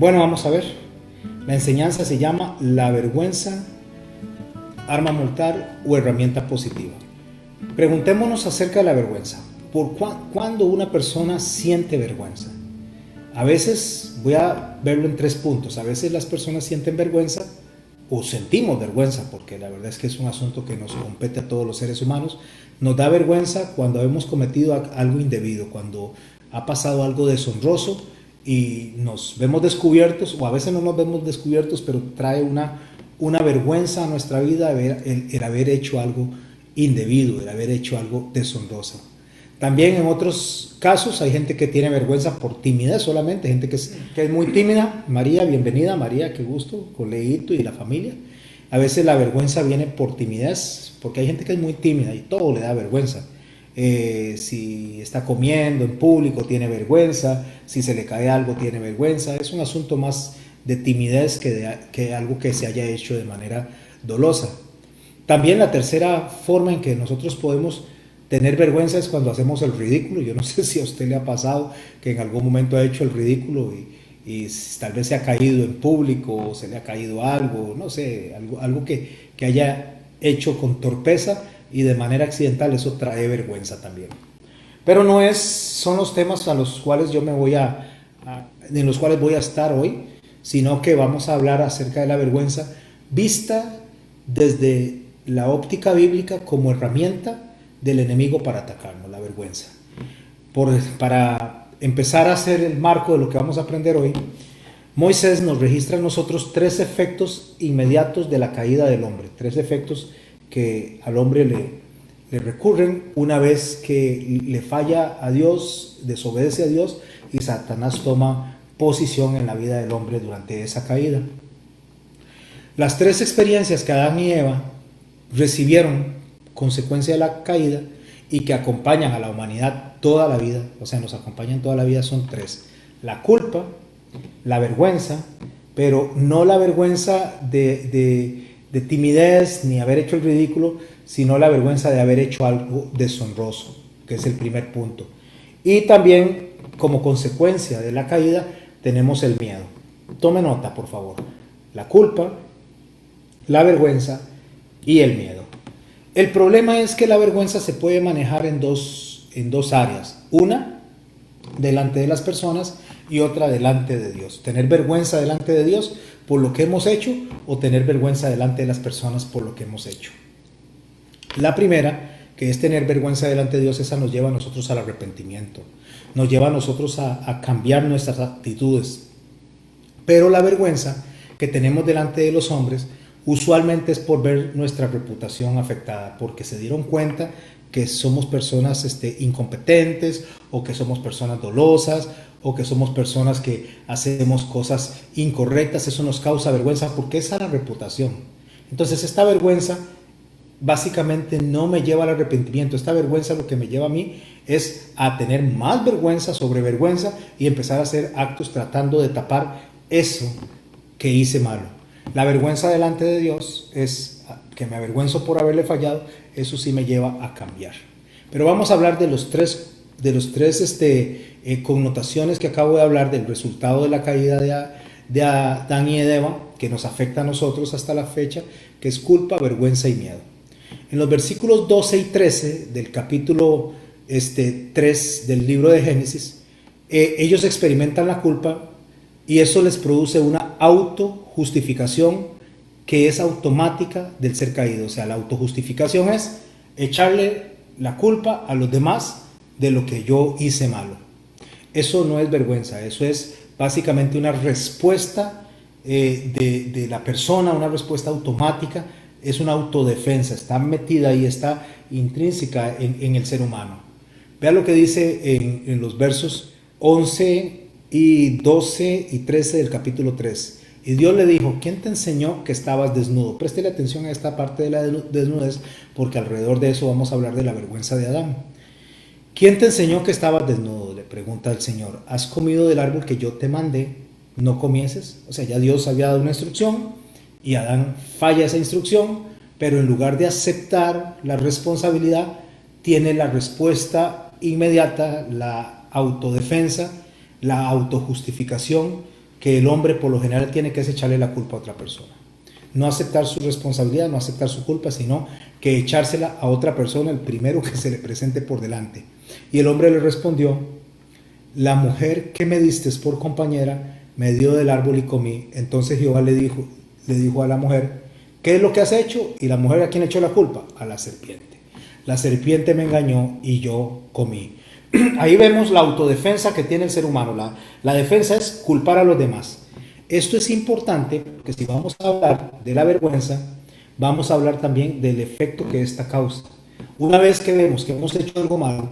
Bueno, vamos a ver. La enseñanza se llama la vergüenza, arma mortal o herramienta positiva. Preguntémonos acerca de la vergüenza. ¿Cuándo una persona siente vergüenza? A veces, voy a verlo en 3 puntos. A veces las personas sienten vergüenza o sentimos vergüenza, porque la verdad es que es un asunto que nos compete a todos los seres humanos. Nos da vergüenza cuando hemos cometido algo indebido, cuando ha pasado algo deshonroso y nos vemos descubiertos, o a veces no nos vemos descubiertos, pero trae una vergüenza a nuestra vida el haber hecho algo indebido, el haber hecho algo deshonroso. También en otros casos hay gente que tiene vergüenza por timidez solamente, gente que es muy tímida. María, bienvenida María, qué gusto, con Leito y la familia. A veces la vergüenza viene por timidez, porque hay gente que es muy tímida y todo le da vergüenza. Si está comiendo en público tiene vergüenza, si se le cae algo tiene vergüenza. Es un asunto más de timidez que algo que se haya hecho de manera dolosa. También la tercera forma en que nosotros podemos tener vergüenza es cuando hacemos el ridículo. Yo no sé si a usted le ha pasado que en algún momento ha hecho el ridículo y tal vez se ha caído en público o se le ha caído algo, no sé, algo que haya hecho con torpeza y de manera accidental. Eso trae vergüenza también. Pero son los temas a los cuales en los cuales voy a estar hoy, sino que vamos a hablar acerca de la vergüenza vista desde la óptica bíblica como herramienta del enemigo para atacarnos, la vergüenza. Para empezar a hacer el marco de lo que vamos a aprender hoy, Moisés nos registra a nosotros 3 efectos inmediatos de la caída del hombre, 3 efectos que al hombre le recurren una vez que le falla a Dios, desobedece a Dios y Satanás toma posición en la vida del hombre durante esa caída. Las 3 experiencias que Adán y Eva recibieron consecuencia de la caída y que acompañan a la humanidad toda la vida, o sea, nos acompañan toda la vida, son 3. La culpa, la vergüenza, pero no la vergüenza de timidez ni haber hecho el ridículo, sino la vergüenza de haber hecho algo deshonroso, que es el primer punto. Y también, como consecuencia de la caída, tenemos el miedo. Tome nota, por favor. La culpa, la vergüenza y el miedo. El problema es que la vergüenza se puede manejar en dos áreas. Una, delante de las personas, y otra delante de Dios. Tener vergüenza delante de Dios por lo que hemos hecho, o tener vergüenza delante de las personas por lo que hemos hecho. La primera, que es tener vergüenza delante de Dios, esa nos lleva a nosotros al arrepentimiento. Nos lleva a nosotros a cambiar nuestras actitudes. Pero la vergüenza que tenemos delante de los hombres usualmente es por ver nuestra reputación afectada, porque se dieron cuenta que somos personas incompetentes, o que somos personas dolosas, o que somos personas que hacemos cosas incorrectas. Eso nos causa vergüenza porque esa es la reputación. Entonces esta vergüenza básicamente no me lleva al arrepentimiento. Esta vergüenza lo que me lleva a mí es a tener más vergüenza sobre vergüenza y empezar a hacer actos tratando de tapar eso que hice malo. La vergüenza delante de Dios es que me avergüenzo por haberle fallado. Eso sí me lleva a cambiar. Pero vamos a hablar de los tres connotaciones que acabo de hablar, del resultado de la caída de Adán y de Eva, que nos afecta a nosotros hasta la fecha, que es culpa, vergüenza y miedo. En los versículos 12 y 13 del capítulo 3 del libro de Génesis, ellos experimentan la culpa y eso les produce una autojustificación que es automática del ser caído. O sea, la autojustificación es echarle la culpa a los demás de lo que yo hice malo. Eso no es vergüenza, eso es básicamente una respuesta de la persona, una respuesta automática, es una autodefensa, está metida ahí, está intrínseca en el ser humano. Vea lo que dice en los versos 11 y 12 y 13 del capítulo 3. Y Dios le dijo: ¿quién te enseñó que estabas desnudo? Préstele atención a esta parte de la desnudez, porque alrededor de eso vamos a hablar de la vergüenza de Adán. ¿Quién te enseñó que estabas desnudo?, le pregunta el Señor. ¿Has comido del árbol que yo te mandé, no comieses? O sea, ya Dios había dado una instrucción y Adán falla esa instrucción, pero en lugar de aceptar la responsabilidad, tiene la respuesta inmediata, la autodefensa, la autojustificación que el hombre por lo general tiene que es echarle la culpa a otra persona. No aceptar su responsabilidad, no aceptar su culpa, sino que echársela a otra persona, el primero que se le presente por delante. Y el hombre le respondió: la mujer que me diste por compañera me dio del árbol y comí. Entonces Jehová le dijo a la mujer: ¿qué es lo que has hecho? Y la mujer, ¿a quién echó la culpa? A la serpiente. La serpiente me engañó y yo comí. Ahí vemos la autodefensa que tiene el ser humano. La defensa es culpar a los demás. Esto es importante porque si vamos a hablar de la vergüenza, vamos a hablar también del efecto que esta causa. Una vez que vemos que hemos hecho algo malo,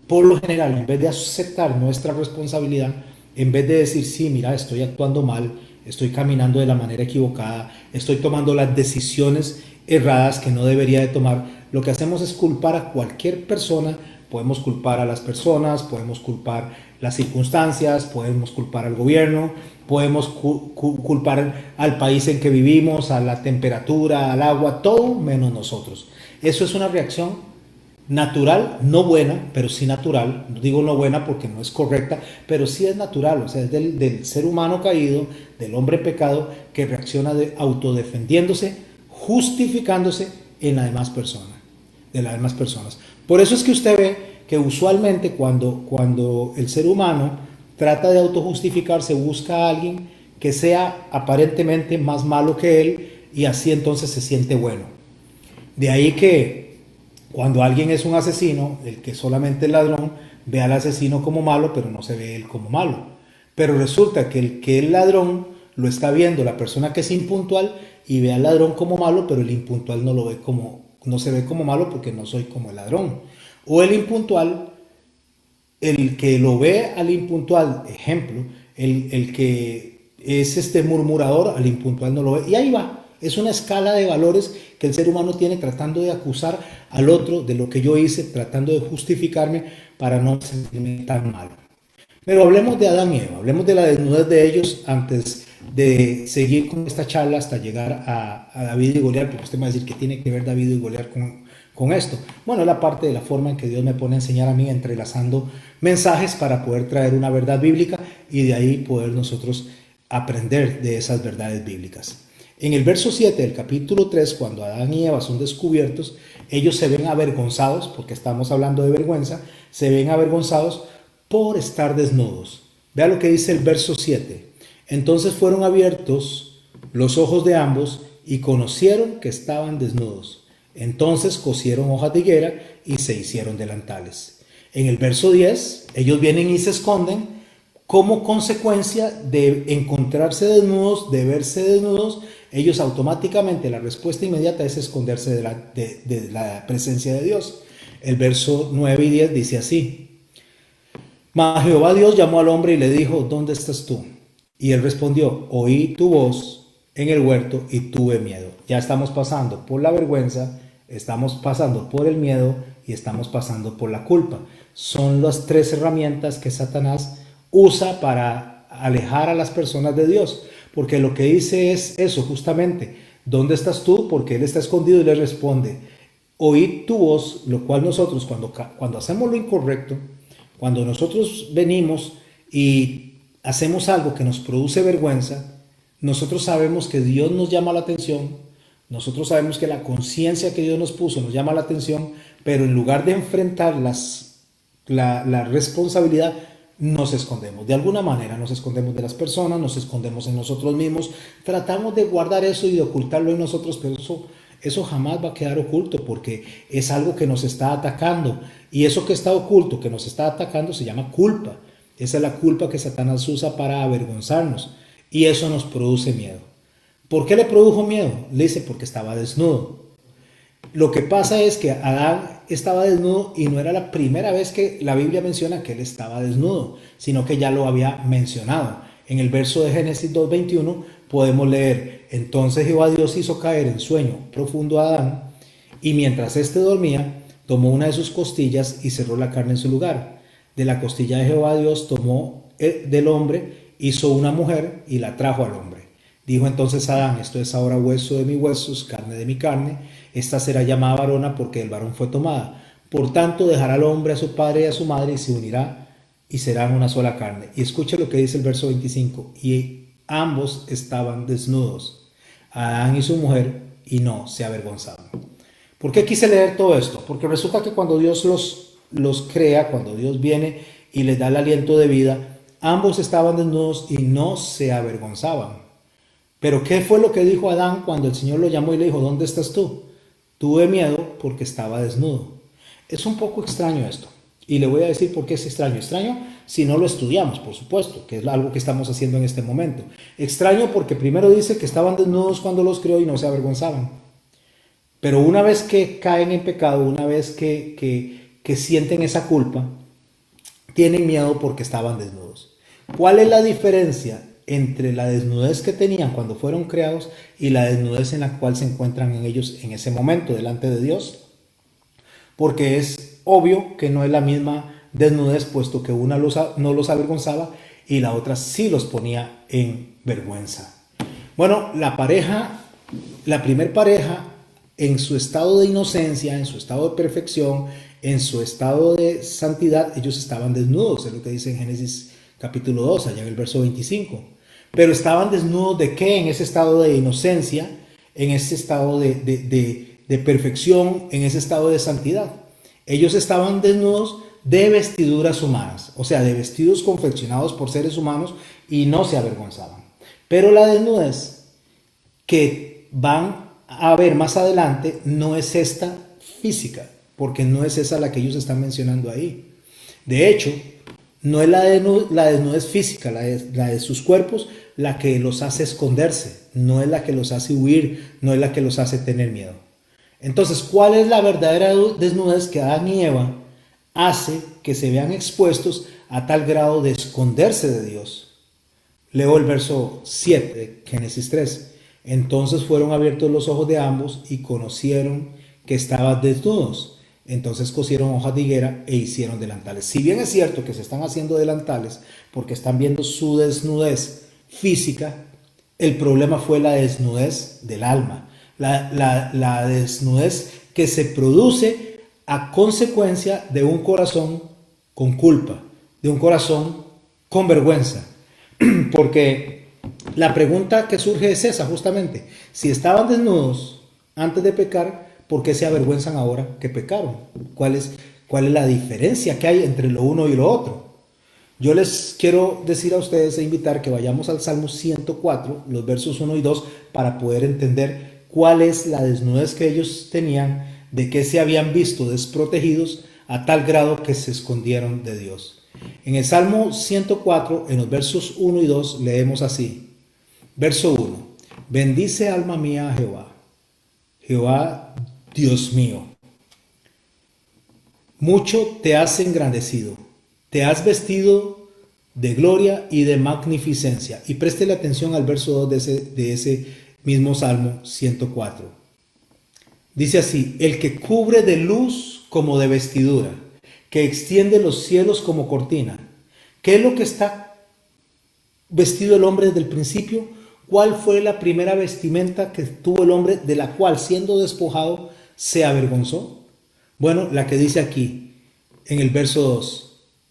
por lo general, en vez de aceptar nuestra responsabilidad, en vez de decir, sí, mira, estoy actuando mal, estoy caminando de la manera equivocada, estoy tomando las decisiones erradas que no debería de tomar, lo que hacemos es culpar a cualquier persona. Podemos culpar a las personas, podemos culpar las circunstancias, podemos culpar al gobierno, podemos culpar al país en que vivimos, a la temperatura, al agua, todo menos nosotros. Eso es una reacción natural, no buena, pero sí natural. No digo no buena porque no es correcta, pero sí es natural. O sea, es del ser humano caído, del hombre pecado, que reacciona autodefendiéndose, justificándose en la demás persona, de las demás personas. Por eso es que usted ve que usualmente cuando el ser humano trata de autojustificarse, busca a alguien que sea aparentemente más malo que él y así entonces se siente bueno. De ahí que cuando alguien es un asesino, el que solamente es ladrón, ve al asesino como malo, pero no se ve él como malo. Pero resulta que el que es ladrón lo está viendo la persona que es impuntual y ve al ladrón como malo, pero el impuntual no se ve como malo porque no soy como el ladrón. O el impuntual, el que lo ve al impuntual, ejemplo, el que es murmurador, al impuntual no lo ve. Y ahí va. Es una escala de valores que el ser humano tiene tratando de acusar al otro de lo que yo hice, tratando de justificarme para no sentirme tan mal. Pero hablemos de Adán y Eva, hablemos de la desnudez de ellos antes de seguir con esta charla hasta llegar a David y Goliat, porque usted me va a decir que tiene que ver David y Goliat con esto. Bueno, es la parte de la forma en que Dios me pone a enseñar a mí, entrelazando mensajes para poder traer una verdad bíblica y de ahí poder nosotros aprender de esas verdades bíblicas. En el verso 7 del capítulo 3, cuando Adán y Eva son descubiertos, ellos se ven avergonzados, porque estamos hablando de vergüenza, se ven avergonzados por estar desnudos. Vea lo que dice el verso 7. Entonces fueron abiertos los ojos de ambos y conocieron que estaban desnudos. Entonces cosieron hojas de higuera y se hicieron delantales. En el verso 10, ellos vienen y se esconden como consecuencia de encontrarse desnudos, de verse desnudos. Ellos automáticamente, la respuesta inmediata es esconderse de la presencia de Dios. El verso 9 y 10 dice así: Mas Jehová Dios llamó al hombre y le dijo: ¿dónde estás tú? Y él respondió: oí tu voz en el huerto y tuve miedo. Ya estamos pasando por la vergüenza, estamos pasando por el miedo y estamos pasando por la culpa. Son las tres herramientas que Satanás usa para alejar a las personas de Dios. Porque lo que dice es eso justamente: ¿dónde estás tú? Porque él está escondido y le responde: oí tu voz, lo cual nosotros cuando hacemos lo incorrecto, cuando nosotros venimos y hacemos algo que nos produce vergüenza, nosotros sabemos que Dios nos llama la atención, nosotros sabemos que la conciencia que Dios nos puso nos llama la atención, pero en lugar de enfrentar la responsabilidad, nos escondemos. De alguna manera nos escondemos de las personas, nos escondemos en nosotros mismos, tratamos de guardar eso y de ocultarlo en nosotros, pero eso jamás va a quedar oculto porque es algo que nos está atacando. Y eso que está oculto, que nos está atacando, se llama culpa. Esa es la culpa que Satanás usa para avergonzarnos. Y eso nos produce miedo. ¿Por qué le produjo miedo? Le dice: porque estaba desnudo. Lo que pasa es que Adán estaba desnudo y no era la primera vez que la Biblia menciona que él estaba desnudo, sino que ya lo había mencionado. En el verso de Génesis 2:21 podemos leer: entonces Jehová Dios hizo caer en sueño profundo a Adán, y mientras éste dormía, tomó una de sus costillas y cerró la carne en su lugar. De la costilla de Jehová Dios tomó del hombre, hizo una mujer y la trajo al hombre. Dijo entonces Adán: esto es ahora hueso de mis huesos, carne de mi carne. Esta será llamada varona porque del varón fue tomada. Por tanto dejará al hombre a su padre y a su madre y se unirá y serán una sola carne. Y escuche lo que dice el verso 25. Y ambos estaban desnudos, Adán y su mujer, y no se avergonzaban. ¿Por qué quise leer todo esto? Porque resulta que cuando Dios los crea, cuando Dios viene y les da el aliento de vida, ambos estaban desnudos y no se avergonzaban. Pero ¿qué fue lo que dijo Adán cuando el Señor lo llamó y le dijo, ¿dónde estás tú? Tuve miedo porque estaba desnudo. Es un poco extraño esto. Y le voy a decir por qué es extraño. Extraño si no lo estudiamos, por supuesto, que es algo que estamos haciendo en este momento. Extraño porque primero dice que estaban desnudos cuando los creó y no se avergonzaban. Pero una vez que caen en pecado, una vez que sienten esa culpa, tienen miedo porque estaban desnudos. ¿Cuál es la diferencia entre la desnudez que tenían cuando fueron creados y la desnudez en la cual se encuentran en ellos en ese momento delante de Dios? Porque es obvio que no es la misma desnudez, puesto que una no los avergonzaba y la otra sí los ponía en vergüenza. Bueno, la primer pareja, en su estado de inocencia, en su estado de perfección, en su estado de santidad, ellos estaban desnudos, es lo que dice en Génesis capítulo 2, allá en el verso 25. Pero estaban desnudos ¿de qué? En ese estado de inocencia, en ese estado de perfección, en ese estado de santidad. Ellos estaban desnudos de vestiduras humanas, o sea, de vestidos confeccionados por seres humanos y no se avergonzaban. Pero la desnudez que van a ver más adelante no es esta física, porque no es esa la que ellos están mencionando ahí. De hecho, no es la desnudez física, la de sus cuerpos, la que los hace esconderse, no es la que los hace huir, no es la que los hace tener miedo. Entonces, ¿cuál es la verdadera desnudez que Adán y Eva hace que se vean expuestos a tal grado de esconderse de Dios? Leo el verso 7 de Génesis 3. Entonces fueron abiertos los ojos de ambos y conocieron que estaban desnudos. Entonces cosieron hojas de higuera e hicieron delantales. Si bien es cierto que se están haciendo delantales porque están viendo su desnudez física, el problema fue la desnudez del alma. La desnudez que se produce a consecuencia de un corazón con culpa, de un corazón con vergüenza. Porque la pregunta que surge es esa justamente. Si estaban desnudos antes de pecar, ¿por qué se avergüenzan ahora que pecaron? ¿Cuál es la diferencia que hay entre lo uno y lo otro? Yo les quiero decir a ustedes e invitar que vayamos al Salmo 104, los versos 1 y 2, para poder entender cuál es la desnudez que ellos tenían, de que se habían visto desprotegidos a tal grado que se escondieron de Dios. En el Salmo 104, en los versos 1 y 2, leemos así. Verso 1. Bendice alma mía a Jehová. Jehová, Dios mío. Mucho te has engrandecido. Te has vestido de gloria y de magnificencia. Y préstele atención al verso 2 de ese mismo Salmo 104. Dice así, el que cubre de luz como de vestidura, que extiende los cielos como cortina. ¿Qué es lo que está vestido el hombre desde el principio? ¿Cuál fue la primera vestimenta que tuvo el hombre de la cual, siendo despojado, se avergonzó? Bueno, la que dice aquí, en el verso 2.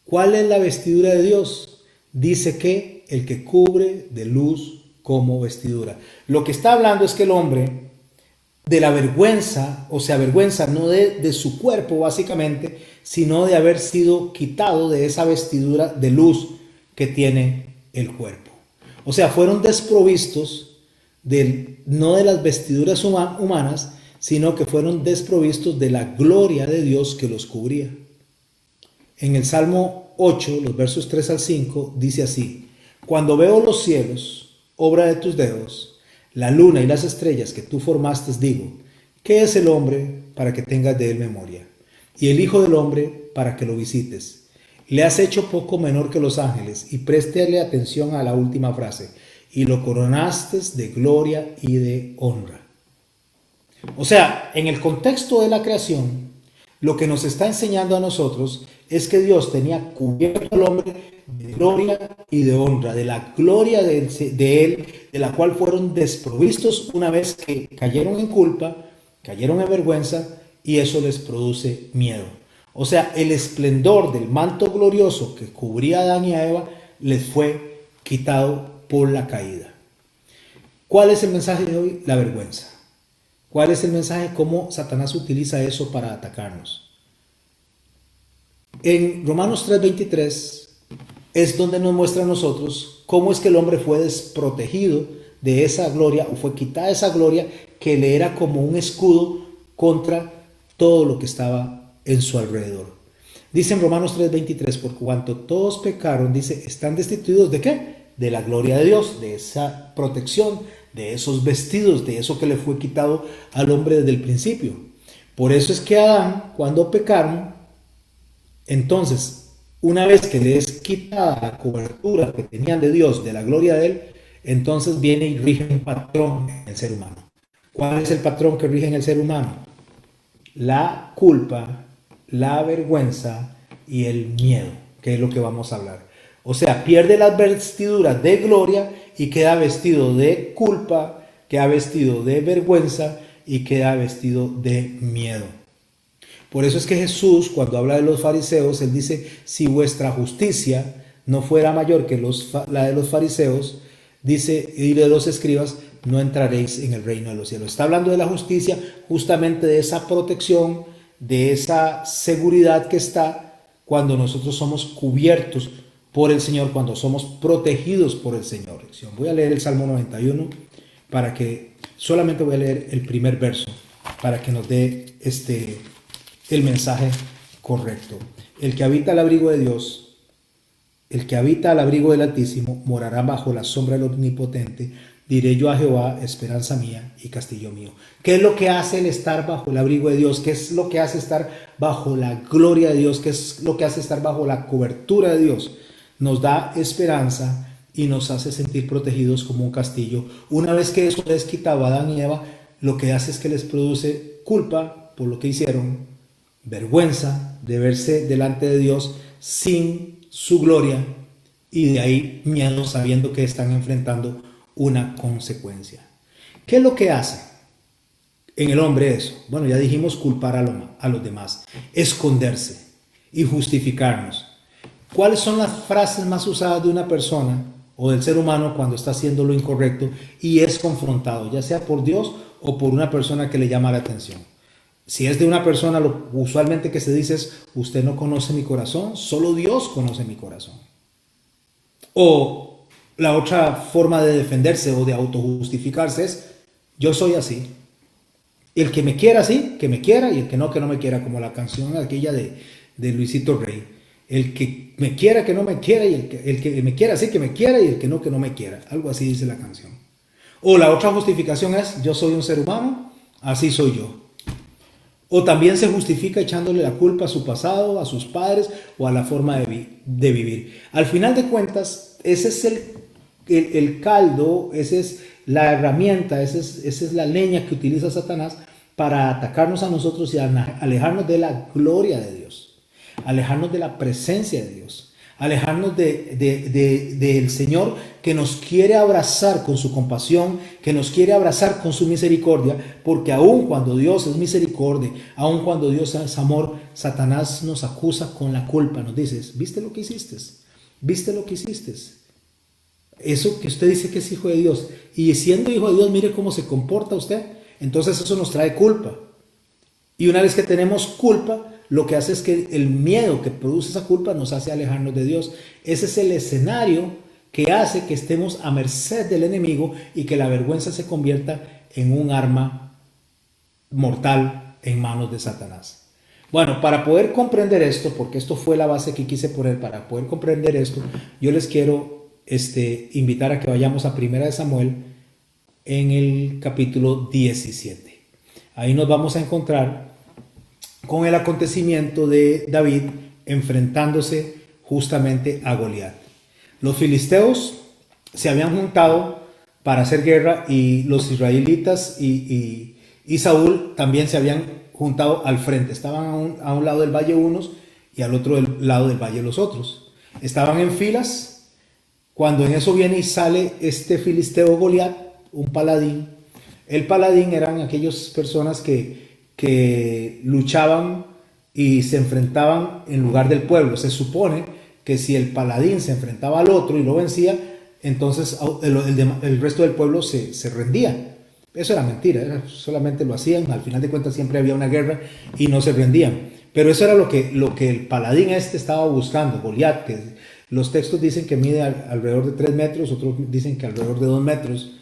¿Cuál es la vestidura de Dios? Dice que el que cubre de luz como vestidura. Lo que está hablando es que el hombre de la vergüenza, o se avergüenza no de su cuerpo básicamente, sino de haber sido quitado de esa vestidura de luz que tiene el cuerpo. O sea, fueron desprovistos no de las vestiduras humanas, sino que fueron desprovistos de la gloria de Dios que los cubría. En el Salmo 8, los versos 3 al 5, dice así, cuando veo los cielos, obra de tus dedos, la luna y las estrellas que tú formaste, digo, ¿qué es el hombre para que tengas de él memoria? Y el hijo del hombre para que lo visites. Le has hecho poco menor que los ángeles, y préstale atención a la última frase, y lo coronaste de gloria y de honra. O sea, en el contexto de la creación, lo que nos está enseñando a nosotros es que Dios tenía cubierto al hombre de gloria y de honra, de la gloria de él, de la cual fueron desprovistos una vez que cayeron en culpa, cayeron en vergüenza, y eso les produce miedo. O sea, el esplendor del manto glorioso que cubría a Adán y a Eva les fue quitado por la caída. ¿Cuál es el mensaje de hoy? La vergüenza. ¿Cuál es el mensaje? ¿Cómo Satanás utiliza eso para atacarnos? En Romanos 3:23 es donde nos muestra a nosotros cómo es que el hombre fue desprotegido de esa gloria, o fue quitada esa gloria que le era como un escudo contra todo lo que estaba en su alrededor. Dice en Romanos 3:23, por cuanto todos pecaron, dice, están destituidos ¿de qué? De la gloria de Dios, de esa protección, de esos vestidos, de eso que le fue quitado al hombre desde el principio. Por eso es que Adán, cuando pecaron, entonces, una vez que le es quitada la cobertura que tenían de Dios, de la gloria de Él, entonces viene y rige un patrón en el ser humano. ¿Cuál es el patrón que rige en el ser humano? La culpa, la vergüenza y el miedo, que es lo que vamos a hablar. O sea, pierde las vestiduras de gloria y queda vestido de culpa, queda vestido de vergüenza y queda vestido de miedo. Por eso es que Jesús, cuando habla de los fariseos, Él dice, si vuestra justicia no fuera mayor que la de los fariseos, dice, y de los escribas, no entraréis en el reino de los cielos. Está hablando de la justicia, justamente de esa protección, de esa seguridad que está cuando nosotros somos cubiertos por el Señor, cuando somos protegidos por el Señor. Voy a leer el Salmo 91 solamente voy a leer el primer verso para que nos dé el mensaje correcto. El que habita al abrigo de Dios, el que habita al abrigo del Altísimo, morará bajo la sombra del Omnipotente. Diré yo a Jehová, esperanza mía y castillo mío. ¿Qué es lo que hace el estar bajo el abrigo de Dios? ¿Qué es lo que hace estar bajo la gloria de Dios? ¿Qué es lo que hace estar bajo la cobertura de Dios? Nos da esperanza y nos hace sentir protegidos como un castillo. Una vez que eso les quitaba a Adán y Eva, lo que hace es que les produce culpa por lo que hicieron, vergüenza de verse delante de Dios sin su gloria, y de ahí miedo sabiendo que están enfrentando una consecuencia. ¿Qué es lo que hace en el hombre eso? Bueno, ya dijimos culpar a los demás, esconderse y justificarnos. ¿Cuáles son las frases más usadas de una persona o del ser humano cuando está haciendo lo incorrecto y es confrontado, ya sea por Dios o por una persona que le llama la atención? Si es de una persona, lo usualmente que se dice es, usted no conoce mi corazón, solo Dios conoce mi corazón. O la otra forma de defenderse o de autojustificarse es, yo soy así. El que me quiera así, que me quiera, y el que no me quiera, como la canción aquella de Luisito Rey. El que me quiera, que no me quiera, y el que me quiera así, que me quiera, y el que no me quiera. Algo así dice la canción. O la otra justificación es, yo soy un ser humano, así soy yo. O también se justifica echándole la culpa a su pasado, a sus padres o a la forma de vivir. Al final de cuentas, ese es el caldo, esa es la herramienta, esa es la leña que utiliza Satanás para atacarnos a nosotros y alejarnos de la gloria de Dios, alejarnos de la presencia de Dios, alejarnos del Señor que nos quiere abrazar con su compasión, que nos quiere abrazar con su misericordia, porque aun cuando Dios es misericordia, aun cuando Dios es amor, Satanás nos acusa con la culpa, nos dice, ¿viste lo que hiciste? ¿Viste lo que hiciste? Eso que usted dice que es hijo de Dios, y siendo hijo de Dios, mire cómo se comporta usted, entonces eso nos trae culpa. Y una vez que tenemos culpa, lo que hace es que el miedo que produce esa culpa nos hace alejarnos de Dios. Ese es el escenario que hace que estemos a merced del enemigo y que la vergüenza se convierta en un arma mortal en manos de Satanás. Bueno, para poder comprender esto, porque esto fue la base que quise poner, para poder comprender esto, yo les quiero invitar a que vayamos a 1 Samuel en el capítulo 17. Ahí nos vamos a encontrar con el acontecimiento de David enfrentándose justamente a Goliat. Los filisteos se habían juntado para hacer guerra y los israelitas y Saúl también se habían juntado al frente. Estaban a un lado del valle unos y al otro lado del valle los otros. Estaban en filas cuando en eso viene y sale este filisteo Goliat, un paladín. El paladín eran aquellas personas que luchaban y se enfrentaban en lugar del pueblo. Se supone que si el paladín se enfrentaba al otro y lo vencía, entonces el resto del pueblo se rendía. Eso era mentira, solamente lo hacían, al final de cuentas siempre había una guerra y no se rendían. Pero eso era lo que el paladín estaba buscando, Goliat, que los textos dicen que mide alrededor de 3 metros, otros dicen que alrededor de 2 metros.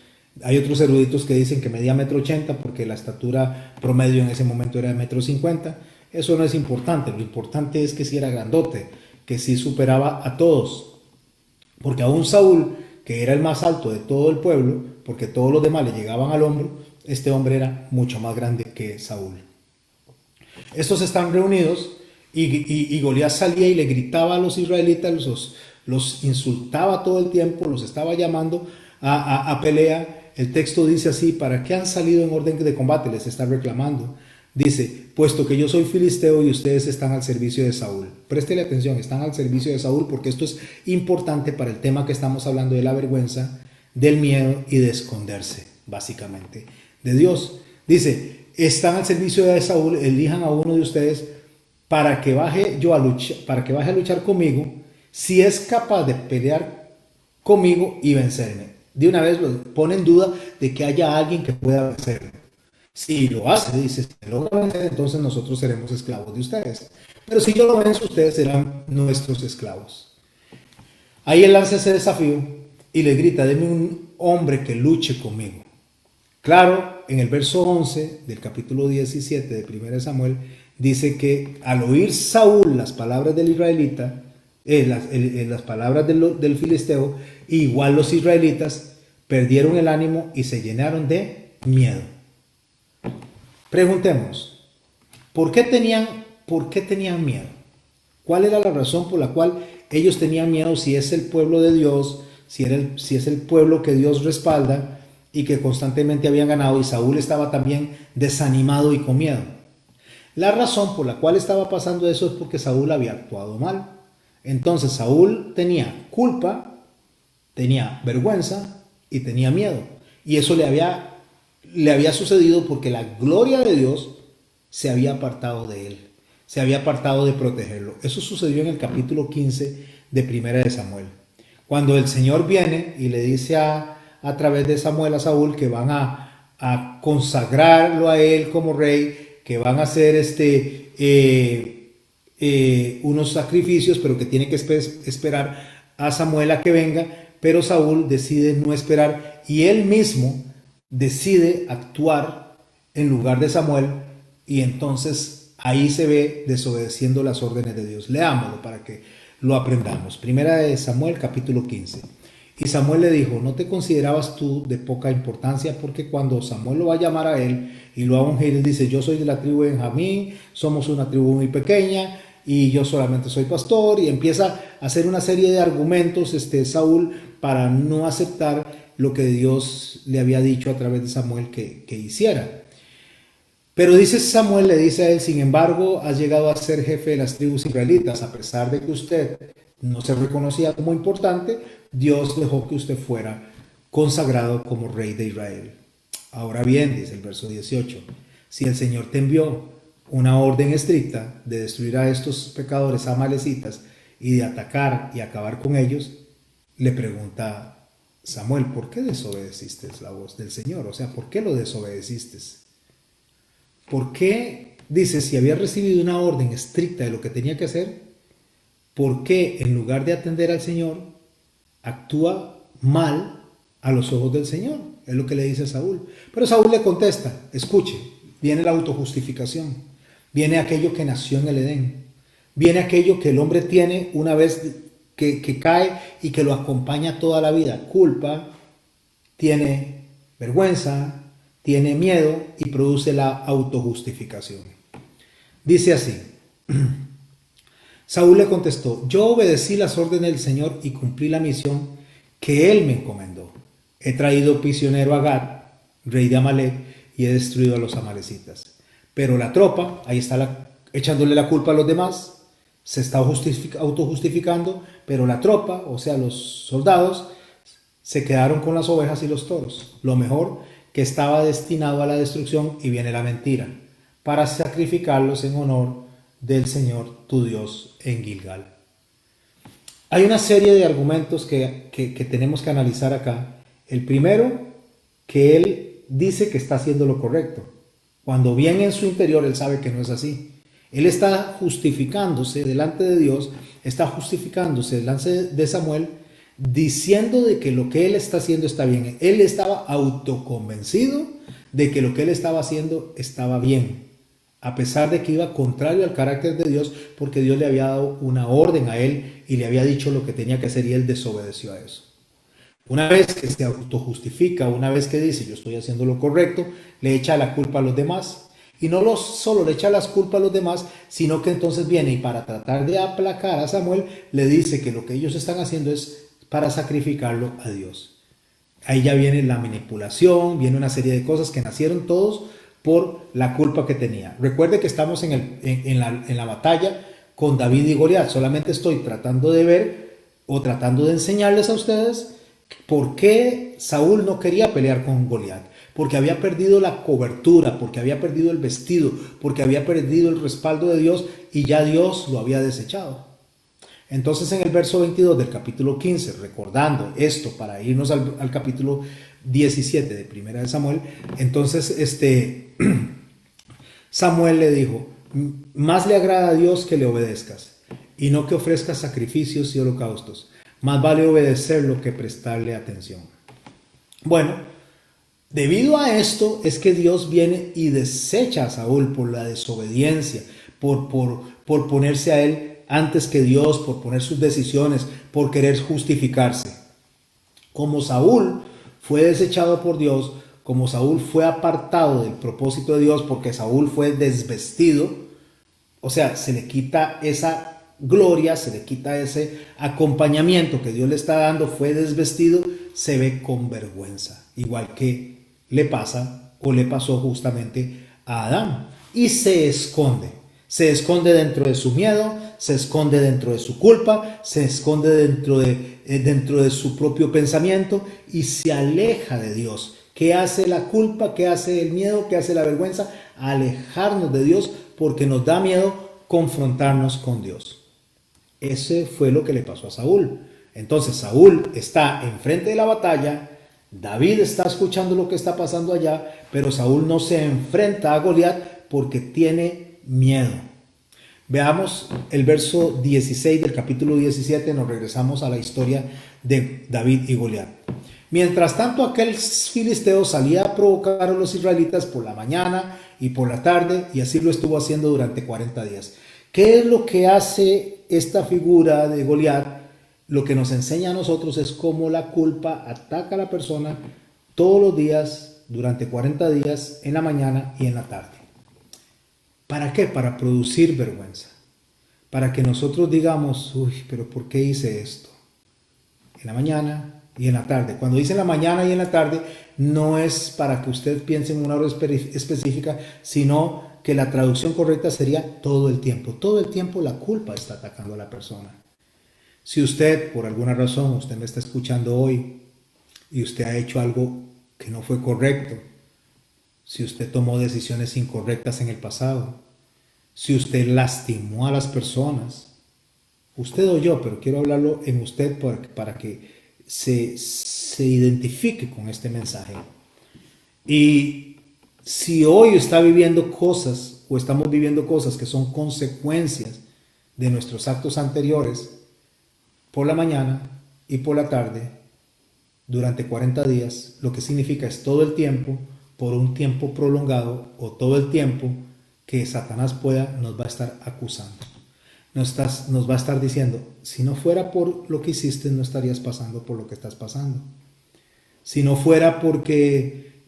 Hay otros eruditos que dicen que medía 1,80 m porque la estatura promedio en ese momento era de 1,50 m. Eso no es importante, lo importante es que sí era grandote, que sí superaba a todos. Porque aún Saúl, que era el más alto de todo el pueblo, porque todos los demás le llegaban al hombro, este hombre era mucho más grande que Saúl. Estos están reunidos y Goliat salía y le gritaba a los israelitas, los insultaba todo el tiempo, los estaba llamando a pelea. El texto dice así: ¿para qué han salido en orden de combate? Les está reclamando. Dice: puesto que yo soy filisteo y ustedes están al servicio de Saúl. Préstele atención, están al servicio de Saúl, porque esto es importante para el tema que estamos hablando de la vergüenza, del miedo y de esconderse, básicamente, de Dios. Dice: están al servicio de Saúl, elijan a uno de ustedes para que baje a luchar conmigo, si es capaz de pelear conmigo y vencerme. De una vez lo pone en duda de que haya alguien que pueda vencerme. Si lo hace, dice, si lo logra vencer, entonces nosotros seremos esclavos de ustedes. Pero si yo lo venzo, ustedes serán nuestros esclavos. Ahí él lanza ese desafío y le grita: deme un hombre que luche conmigo. Claro, en el verso 11 del capítulo 17 de 1 Samuel, dice que al oír Saúl las palabras del israelita, las palabras del filisteo, igual los israelitas perdieron el ánimo y se llenaron de miedo. Preguntemos, ¿por qué tenían miedo? ¿Cuál era la razón por la cual ellos tenían miedo, si es el pueblo de Dios, si es el pueblo que Dios respalda y que constantemente habían ganado, y Saúl estaba también desanimado y con miedo? La razón por la cual estaba pasando eso es porque Saúl había actuado mal. Entonces Saúl tenía culpa, tenía vergüenza y tenía miedo. Y eso le había sucedido porque la gloria de Dios se había apartado de él, se había apartado de protegerlo. Eso sucedió en el capítulo 15 de 1 Samuel. Cuando el Señor viene y le dice a través de Samuel a Saúl que van a consagrarlo a él como rey, que van a hacer unos sacrificios, pero que tiene que esperar a Samuel a que venga, pero Saúl decide no esperar y él mismo decide actuar en lugar de Samuel, y entonces ahí se ve desobedeciendo las órdenes de Dios. Leámoslo para que lo aprendamos. 1 Samuel capítulo 15. Y Samuel le dijo: ¿no te considerabas tú de poca importancia? Porque cuando Samuel lo va a llamar a él y lo va a ungir, él dice: yo soy de la tribu de Benjamín, somos una tribu muy pequeña y yo solamente soy pastor, y empieza a hacer una serie de argumentos Saúl para no aceptar lo que Dios le había dicho a través de Samuel que hiciera. Pero dice Samuel, le dice a él: sin embargo, has llegado a ser jefe de las tribus israelitas. A pesar de que usted no se reconocía como importante, Dios dejó que usted fuera consagrado como rey de Israel. Ahora bien, dice el verso 18, si el Señor te envió una orden estricta de destruir a estos pecadores amalecitas y de atacar y acabar con ellos, le pregunta Samuel: ¿por qué desobedeciste la voz del Señor? O sea, ¿por qué lo desobedeciste? ¿Por qué, dice, si había recibido una orden estricta de lo que tenía que hacer, por qué en lugar de atender al Señor, actúa mal a los ojos del Señor? Es lo que le dice a Saúl. Pero Saúl le contesta: escuche, viene la autojustificación, viene aquello que nació en el Edén, viene aquello que el hombre tiene una vez que cae y que lo acompaña toda la vida: culpa, tiene vergüenza, tiene miedo y produce la autojustificación. Dice así: Saúl le contestó: yo obedecí las órdenes del Señor y cumplí la misión que él me encomendó. He traído prisionero a Gad, rey de Amalek, y he destruido a los amalecitas. Pero la tropa, ahí está echándole la culpa a los demás, se está autojustificando, pero la tropa, o sea los soldados, se quedaron con las ovejas y los toros, lo mejor que estaba destinado a la destrucción, y viene la mentira, para sacrificarlos en honor del Señor tu Dios en Gilgal. Hay una serie de argumentos que tenemos que analizar acá. El primero, que él dice que está haciendo lo correcto, cuando bien en su interior él sabe que no es así. Él está justificándose delante de Dios, está justificándose delante de Samuel, diciendo de que lo que él está haciendo está bien. Él estaba autoconvencido de que lo que él estaba haciendo estaba bien, a pesar de que iba contrario al carácter de Dios, porque Dios le había dado una orden a él y le había dicho lo que tenía que hacer y él desobedeció a eso. Una vez que se autojustifica, una vez que dice yo estoy haciendo lo correcto, le echa la culpa a los demás. Y no solo le echa las culpas a los demás, sino que entonces viene y para tratar de aplacar a Samuel, le dice que lo que ellos están haciendo es para sacrificarlo a Dios. Ahí ya viene la manipulación, viene una serie de cosas que nacieron todos por la culpa que tenía. Recuerde que estamos en la batalla con David y Goliat. Solamente estoy tratando de ver o tratando de enseñarles a ustedes por qué Saúl no quería pelear con Goliat. Porque había perdido la cobertura, porque había perdido el vestido, porque había perdido el respaldo de Dios y ya Dios lo había desechado. Entonces en el verso 22 del capítulo 15, recordando esto para irnos al capítulo 17 de Primera de Samuel, entonces Samuel le dijo, más le agrada a Dios que le obedezcas y no que ofrezcas sacrificios y holocaustos. Más vale obedecerlo que prestarle atención. Bueno, debido a esto es que Dios viene y desecha a Saúl por la desobediencia, por ponerse a él antes que Dios, por poner sus decisiones, por querer justificarse. Como Saúl fue desechado por Dios, como Saúl fue apartado del propósito de Dios, porque Saúl fue desvestido, o sea, se le quita esa gloria, se le quita ese acompañamiento que Dios le está dando, fue desvestido, se ve con vergüenza, igual que le pasa o le pasó justamente a Adán, y se esconde dentro de su miedo, se esconde dentro de su culpa, se esconde dentro de su propio pensamiento y se aleja de Dios. ¿Qué hace la culpa? ¿Qué hace el miedo? ¿Qué hace la vergüenza? Alejarnos de Dios porque nos da miedo confrontarnos con Dios. Ese fue lo que le pasó a Saúl. Entonces Saúl está enfrente de la batalla, David está escuchando lo que está pasando allá, pero Saúl no se enfrenta a Goliat porque tiene miedo. Veamos el verso 16 del capítulo 17, nos regresamos a la historia de David y Goliat. Mientras tanto, aquel filisteo salía a provocar a los israelitas por la mañana y por la tarde, y así lo estuvo haciendo durante 40 días. ¿Qué es lo que hace esta figura de Goliat? Lo que nos enseña a nosotros es cómo la culpa ataca a la persona todos los días, durante 40 días, en la mañana y en la tarde. ¿Para qué? Para producir vergüenza. Para que nosotros digamos, uy, pero ¿por qué hice esto? En la mañana y en la tarde. Cuando dice en la mañana y en la tarde, no es para que usted piense en una hora específica, sino que la traducción correcta sería todo el tiempo. Todo el tiempo la culpa está atacando a la persona. Si usted, por alguna razón, usted me está escuchando hoy y usted ha hecho algo que no fue correcto, si usted tomó decisiones incorrectas en el pasado, si usted lastimó a las personas, usted o yo, pero quiero hablarlo en usted para que se identifique con este mensaje. Y si hoy está viviendo cosas o estamos viviendo cosas que son consecuencias de nuestros actos anteriores, por la mañana y por la tarde, durante 40 días, lo que significa es todo el tiempo, por un tiempo prolongado o todo el tiempo que Satanás pueda, nos va a estar acusando. Nos va a estar diciendo, si no fuera por lo que hiciste, no estarías pasando por lo que estás pasando. Si no fuera porque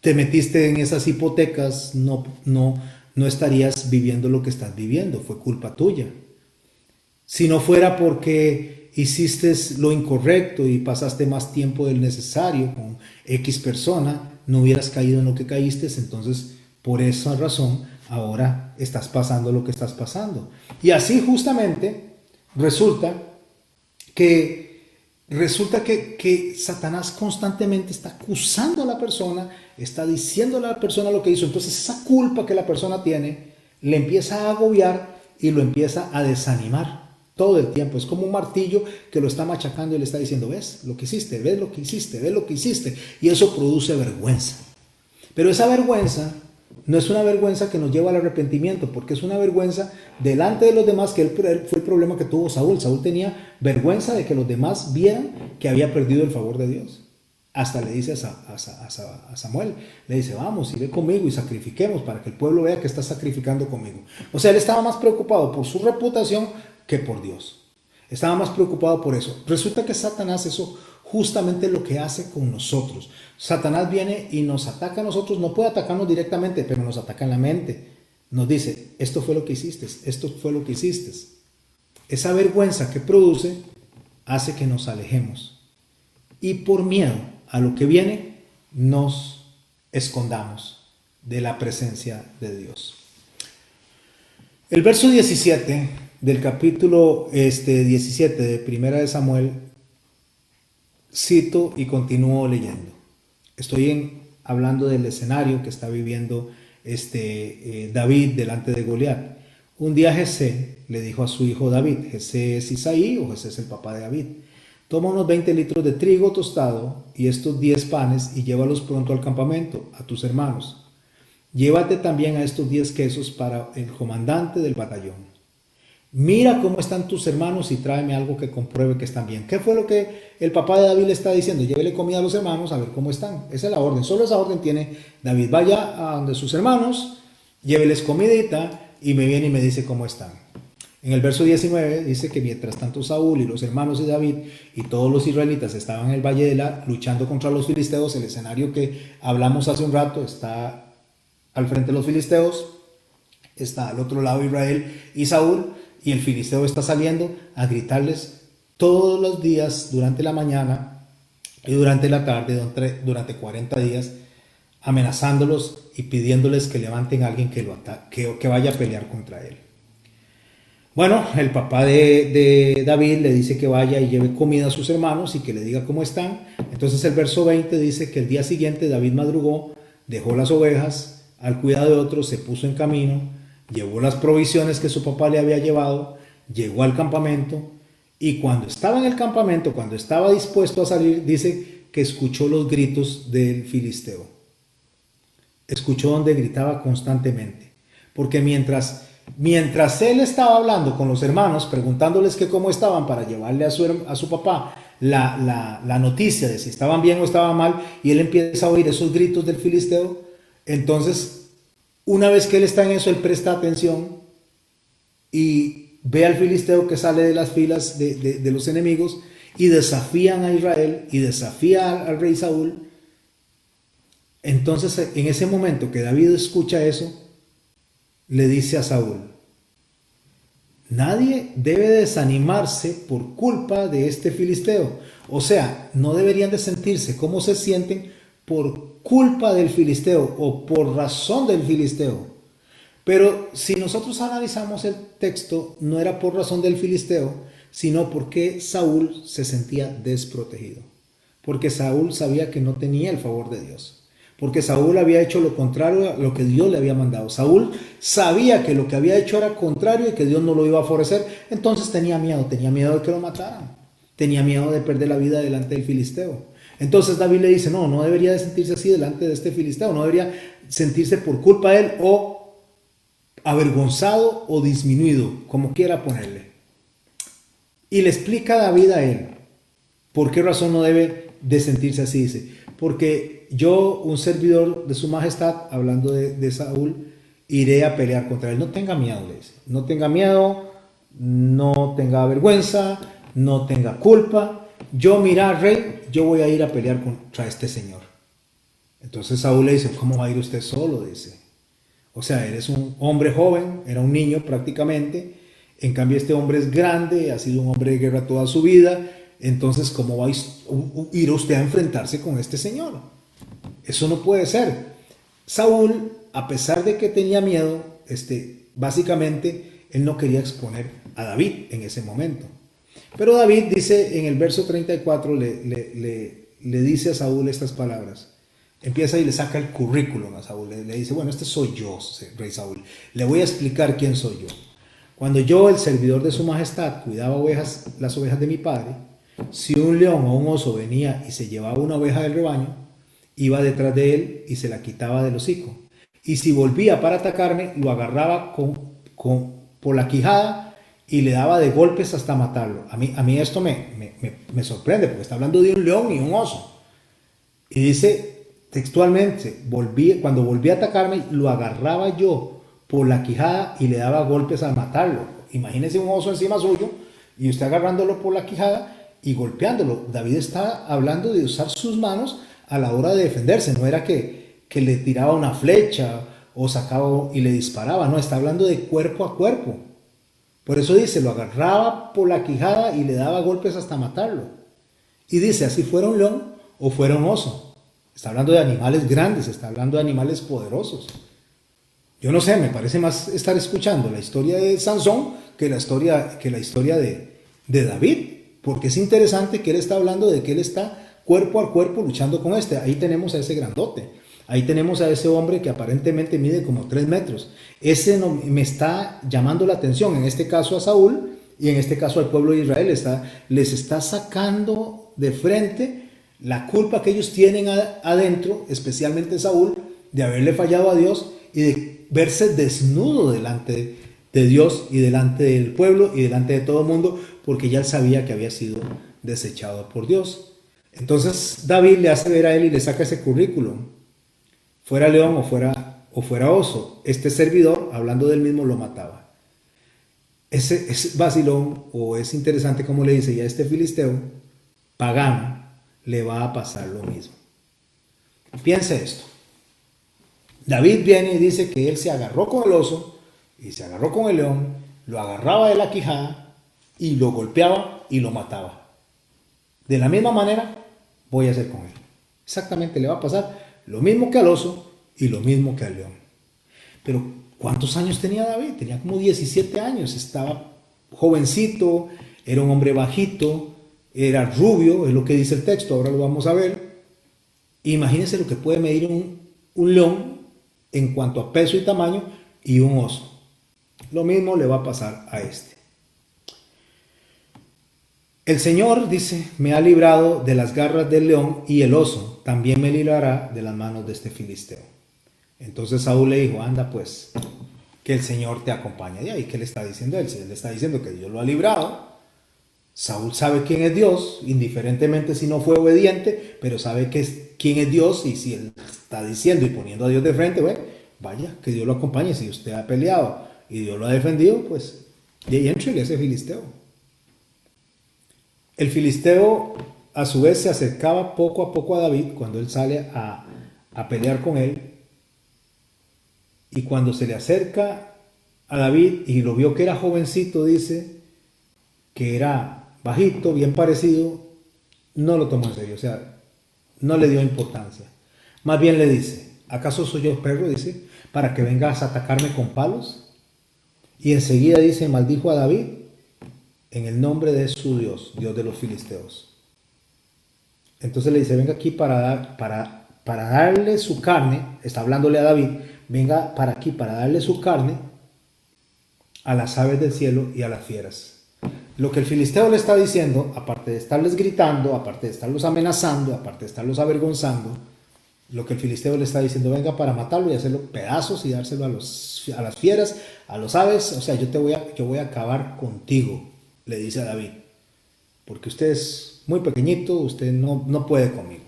te metiste en esas hipotecas, no estarías viviendo lo que estás viviendo, fue culpa tuya. Si no fuera porque hiciste lo incorrecto y pasaste más tiempo del necesario con X persona, no hubieras caído en lo que caíste, entonces por esa razón ahora estás pasando lo que estás pasando. Y así justamente resulta que Satanás constantemente está acusando a la persona, está diciendo a la persona lo que hizo. Entonces esa culpa que la persona tiene le empieza a agobiar y lo empieza a desanimar. Todo el tiempo. Es como un martillo que lo está machacando y le está diciendo, ves lo que hiciste, ves lo que hiciste, ves lo que hiciste. Y eso produce vergüenza. Pero esa vergüenza no es una vergüenza que nos lleva al arrepentimiento, porque es una vergüenza delante de los demás, que fue el problema que tuvo Saúl. Saúl tenía vergüenza de que los demás vieran que había perdido el favor de Dios. Hasta le dice a Samuel, le dice, vamos, iré conmigo y sacrifiquemos para que el pueblo vea que está sacrificando conmigo. O sea, él estaba más preocupado por su reputación que por Dios. Estaba más preocupado por eso. Resulta que Satanás eso justamente lo que hace con nosotros. Satanás viene y nos ataca a nosotros, no puede atacarnos directamente, pero nos ataca en la mente. Nos dice, esto fue lo que hiciste, esto fue lo que hiciste. Esa vergüenza que produce hace que nos alejemos. Y por miedo a lo que viene, nos escondamos de la presencia de Dios. El verso 17 del capítulo 17 de Primera de Samuel, cito y continúo leyendo. Estoy hablando del escenario que está viviendo David delante de Goliat. Un día Jesé le dijo a su hijo David, Jesé es Isaí o Jesé es el papá de David, toma unos 20 litros de trigo tostado y estos 10 panes y llévalos pronto al campamento, a tus hermanos. Llévate también a estos 10 quesos para el comandante del batallón. Mira cómo están tus hermanos y tráeme algo que compruebe que están bien. ¿Qué fue lo que el papá de David le está diciendo? Llévele comida a los hermanos a ver cómo están. Esa es la orden. Solo esa orden tiene David. Vaya a donde sus hermanos, lléveles comidita y me viene y me dice cómo están. En el verso 19 dice que mientras tanto Saúl y los hermanos de David y todos los israelitas estaban en el valle de Ela luchando contra los filisteos, el escenario que hablamos hace un rato está al frente de los filisteos, está al otro lado Israel y Saúl, y el filisteo está saliendo a gritarles todos los días durante la mañana y durante la tarde, durante 40 días, amenazándolos y pidiéndoles que levanten a alguien que lo ataque, que vaya a pelear contra él. Bueno, el papá de David le dice que vaya y lleve comida a sus hermanos y que le diga cómo están. Entonces el verso 20 dice que el día siguiente David madrugó, dejó las ovejas al cuidado de otros, se puso en camino, llevó las provisiones que su papá le había llevado, llegó al campamento y cuando estaba en el campamento, cuando estaba dispuesto a salir, dice que escuchó los gritos del filisteo. Escuchó donde gritaba constantemente. Porque mientras él estaba hablando con los hermanos, preguntándoles que cómo estaban para llevarle a su papá la noticia de si estaban bien o estaban mal, y él empieza a oír esos gritos del filisteo, entonces una vez que él está en eso, él presta atención y ve al filisteo que sale de las filas de los enemigos y desafían a Israel y desafía al rey Saúl. Entonces, en ese momento que David escucha eso, le dice a Saúl, nadie debe desanimarse por culpa de este filisteo. O sea, no deberían de sentirse como se sienten por culpa del filisteo o por razón del filisteo. Pero si nosotros analizamos el texto, no era por razón del filisteo, sino porque Saúl se sentía desprotegido. Porque Saúl sabía que no tenía el favor de Dios. Porque Saúl había hecho lo contrario a lo que Dios le había mandado. Saúl sabía que lo que había hecho era contrario y que Dios no lo iba a favorecer. Entonces tenía miedo de que lo mataran. Tenía miedo de perder la vida delante del filisteo. Entonces David le dice, no debería de sentirse así delante de este filisteo. No debería sentirse por culpa de él o avergonzado o disminuido, como quiera ponerle. Y le explica a David a él por qué razón no debe de sentirse así. Dice, porque yo, un servidor de su majestad, hablando de Saúl, iré a pelear contra él. No tenga miedo, le dice. No tenga miedo, no tenga vergüenza, no tenga culpa. Yo, mira, rey, yo voy a ir a pelear contra este señor. Entonces Saúl le dice, ¿cómo va a ir usted solo? Dice. O sea, eres un hombre joven, era un niño prácticamente. En cambio, este hombre es grande, ha sido un hombre de guerra toda su vida. Entonces, ¿cómo va a ir usted a enfrentarse con este señor? Eso no puede ser. Saúl, a pesar de que tenía miedo, básicamente, él no quería exponer a David en ese momento. Pero David dice en el verso 34, le dice a Saúl estas palabras. Empieza y le saca el currículum a Saúl. Le dice, bueno, este soy yo, rey Saúl. Le voy a explicar quién soy yo. Cuando yo, el servidor de su majestad, cuidaba las ovejas de mi padre, si un león o un oso venía y se llevaba una oveja del rebaño, iba detrás de él y se la quitaba del hocico. Y si volvía para atacarme, lo agarraba por la quijada y le daba de golpes hasta matarlo. A mí esto me sorprende, porque está hablando de un león y un oso. Y dice textualmente, cuando volvía a atacarme, lo agarraba yo por la quijada y le daba golpes al matarlo. Imagínese un oso encima suyo y usted agarrándolo por la quijada y golpeándolo. David está hablando de usar sus manos a la hora de defenderse. No era que le tiraba una flecha o sacaba y le disparaba. No, está hablando de cuerpo a cuerpo. Por eso dice, lo agarraba por la quijada y le daba golpes hasta matarlo. Y dice, así fuera un león o fuera un oso. Está hablando de animales grandes, está hablando de animales poderosos. Yo no sé, me parece más estar escuchando la historia de Sansón que la historia de David. Porque es interesante que él está hablando de que él está cuerpo a cuerpo luchando con este. Ahí tenemos a ese grandote. Ahí tenemos a ese hombre que aparentemente mide como 3 metros. Ese no, me está llamando la atención, en este caso a Saúl y en este caso al pueblo de Israel. Les está sacando de frente la culpa que ellos tienen adentro, especialmente Saúl, de haberle fallado a Dios y de verse desnudo delante de Dios y delante del pueblo y delante de todo el mundo, porque ya él sabía que había sido desechado por Dios. Entonces David le hace ver a él y le saca ese currículum. Fuera león o fuera oso, este servidor, hablando del mismo, lo mataba. Es vacilón, o es interesante como le dice, ya este filisteo pagano le va a pasar lo mismo. Piense esto. David viene y dice que él se agarró con el oso y se agarró con el león, lo agarraba de la quijada y lo golpeaba y lo mataba. De la misma manera voy a hacer con él. Exactamente le va a pasar lo mismo que al oso y lo mismo que al león. Pero ¿cuántos años tenía David? Tenía como 17 años, estaba jovencito, era un hombre bajito, era rubio, es lo que dice el texto, ahora lo vamos a ver. Imagínense lo que puede medir un león en cuanto a peso y tamaño y un oso. Lo mismo le va a pasar a este. El Señor, dice, me ha librado de las garras del león y el oso también me librará de las manos de este filisteo. Entonces Saúl le dijo, anda pues, que el Señor te acompañe. Y ahí, ¿qué le está diciendo él? Él le está diciendo que Dios lo ha librado. Saúl sabe quién es Dios, indiferentemente si no fue obediente, pero sabe quién es Dios, y si él está diciendo y poniendo a Dios de frente, bueno, vaya, que Dios lo acompañe. Si usted ha peleado y Dios lo ha defendido, pues, y ahí entregue a ese filisteo. El filisteo a su vez se acercaba poco a poco a David cuando él sale a pelear con él. Y cuando se le acerca a David y lo vio que era jovencito, dice que era bajito, bien parecido, no lo tomó en serio, o sea, no le dio importancia. Más bien le dice, ¿acaso soy yo perro? Dice, para que vengas a atacarme con palos. Y enseguida dice, maldijo a David en el nombre de su Dios, Dios de los filisteos. Entonces le dice, venga aquí para darle su carne, está hablándole a David, venga para aquí para darle su carne a las aves del cielo y a las fieras. Lo que el filisteo le está diciendo, aparte de estarles gritando, aparte de estarlos amenazando, aparte de estarlos avergonzando, lo que el filisteo le está diciendo, venga para matarlo y hacerlo pedazos y dárselo a las fieras, a los aves, o sea, yo voy a acabar contigo, le dice a David, porque usted es muy pequeñito, usted no puede conmigo.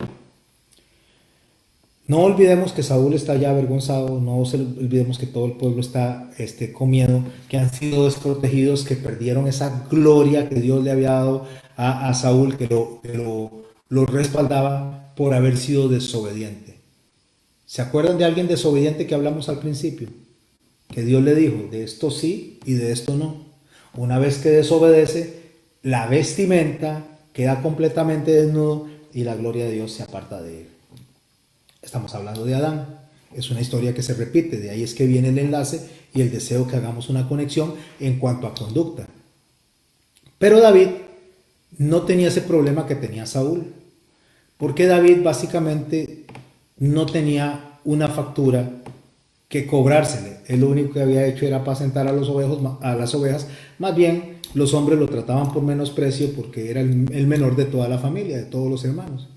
No olvidemos que Saúl está ya avergonzado, no olvidemos que todo el pueblo está con miedo, que han sido desprotegidos, que perdieron esa gloria que Dios le había dado a Saúl, que lo respaldaba por haber sido desobediente. ¿Se acuerdan de alguien desobediente que hablamos al principio? Que Dios le dijo, de esto sí y de esto no. Una vez que desobedece, la vestimenta queda completamente desnudo y la gloria de Dios se aparta de él. Estamos hablando de Adán. Es una historia que se repite, de ahí es que viene el enlace y el deseo que hagamos una conexión en cuanto a conducta. Pero David no tenía ese problema que tenía Saúl, porque David básicamente no tenía una factura que cobrársele. Él lo único que había hecho era apacentar a las ovejas. Más bien, los hombres lo trataban por menosprecio porque era el menor de toda la familia, de todos los hermanos.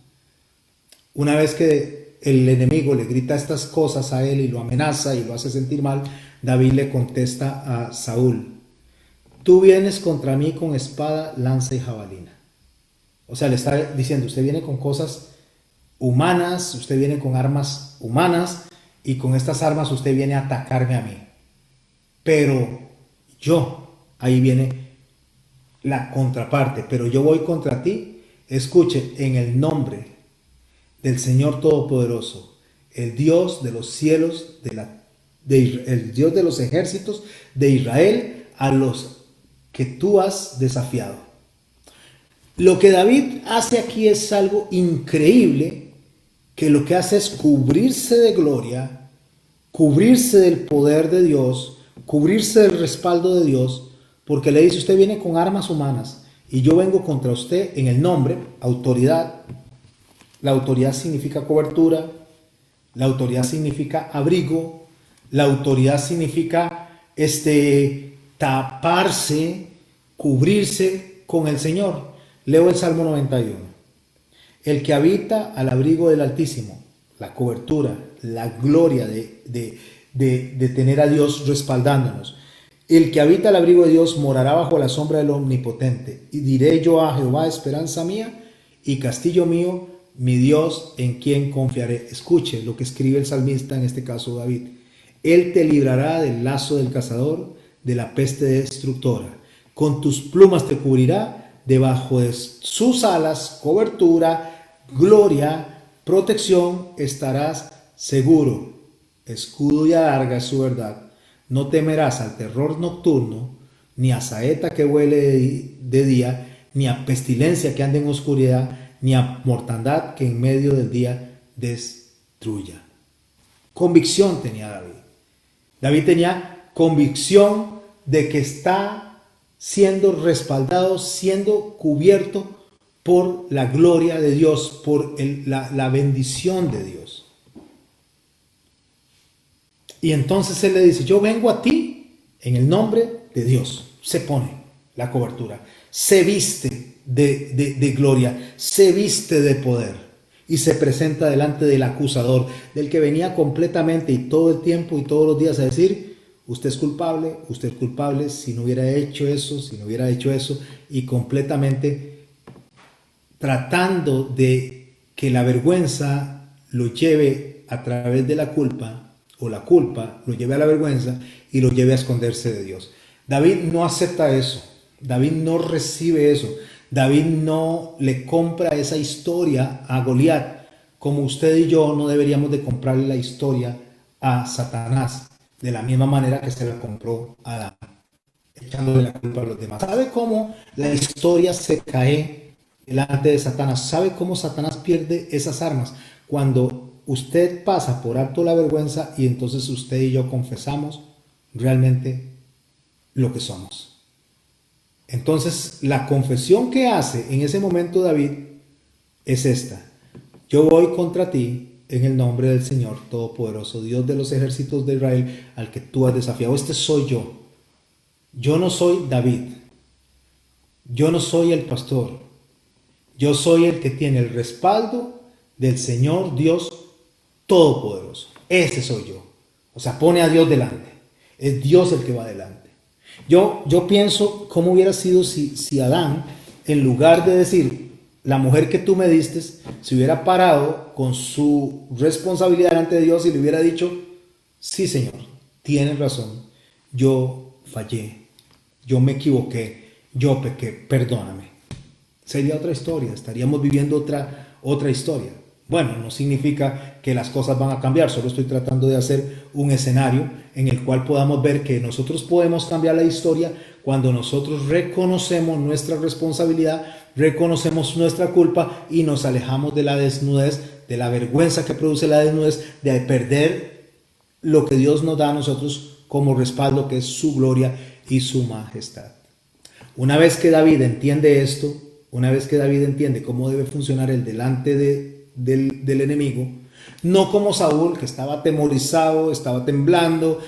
Una vez que el enemigo le grita estas cosas a él y lo amenaza y lo hace sentir mal, David le contesta a Saúl: tú vienes contra mí con espada, lanza y jabalina. O sea, le está diciendo, usted viene con cosas humanas, usted viene con armas humanas, y con estas armas usted viene a atacarme a mí. Pero yo, ahí viene la contraparte, pero yo voy contra ti. Escuche, en el nombre del Señor Todopoderoso, el Dios de los cielos, el Dios de los ejércitos de Israel, a los que tú has desafiado. Lo que David hace aquí es algo increíble, que lo que hace es cubrirse de gloria, cubrirse del poder de Dios, cubrirse del respaldo de Dios, porque le dice, usted viene con armas humanas y yo vengo contra usted en el nombre, autoridad. La autoridad significa cobertura, la autoridad significa abrigo, la autoridad significa taparse, cubrirse con el Señor. Leo el Salmo 91. El que habita al abrigo del Altísimo, la cobertura, la gloria de tener a Dios respaldándonos. El que habita al abrigo de Dios morará bajo la sombra del Omnipotente. Y diré yo a Jehová, esperanza mía y castillo mío, mi Dios en quien confiaré. Escuche lo que escribe el salmista, en este caso David. Él te librará del lazo del cazador, de la peste destructora. Con tus plumas te cubrirá, debajo de sus alas, cobertura, gloria, protección, estarás seguro. Escudo y adarga es su verdad. No temerás al terror nocturno, ni a saeta que vuele de día, ni a pestilencia que ande en oscuridad, ni a mortandad que en medio del día destruya. Convicción tenía David. David tenía convicción de que está siendo respaldado, siendo cubierto por la gloria de Dios, por la bendición de Dios. Y entonces él le dice, yo vengo a ti en el nombre de Dios. Se pone la cobertura, se viste de gloria, se viste de poder y se presenta delante del acusador, del que venía completamente y todo el tiempo y todos los días a decir, usted es culpable, si no hubiera hecho eso, y completamente tratando de que la vergüenza lo lleve a través de la culpa, o la culpa lo lleve a la vergüenza y lo lleve a esconderse de Dios. David no acepta eso, David no recibe eso, David no le compra esa historia a Goliat, como usted y yo no deberíamos de comprarle la historia a Satanás, de la misma manera que se la compró a Adán, echándole la culpa a los demás. ¿Sabe cómo la historia se cae delante de Satanás? ¿Sabe cómo Satanás pierde esas armas? Cuando usted pasa por alto la vergüenza y entonces usted y yo confesamos realmente lo que somos. Entonces la confesión que hace en ese momento David es esta: yo voy contra ti en el nombre del Señor Todopoderoso, Dios de los ejércitos de Israel, al que tú has desafiado. Este soy yo. Yo no soy David. Yo no soy el pastor. Yo soy el que tiene el respaldo del Señor Dios Todopoderoso. Ese soy yo. O sea, pone a Dios delante. Es Dios el que va delante. Yo pienso cómo hubiera sido si Adán, en lugar de decir, la mujer que tú me diste, se hubiera parado con su responsabilidad delante de Dios y le hubiera dicho, sí Señor, tienes razón, yo fallé, yo me equivoqué, yo pequé, perdóname. Sería otra historia, estaríamos viviendo otra historia. Bueno, no significa que las cosas van a cambiar, solo estoy tratando de hacer un escenario en el cual podamos ver que nosotros podemos cambiar la historia cuando nosotros reconocemos nuestra responsabilidad, reconocemos nuestra culpa y nos alejamos de la desnudez, de la vergüenza que produce la desnudez, de perder lo que Dios nos da a nosotros como respaldo, que es su gloria y su majestad. Una vez que David entiende esto, una vez que David entiende cómo debe funcionar el delante del enemigo, No como Saúl, que estaba atemorizado, estaba temblando,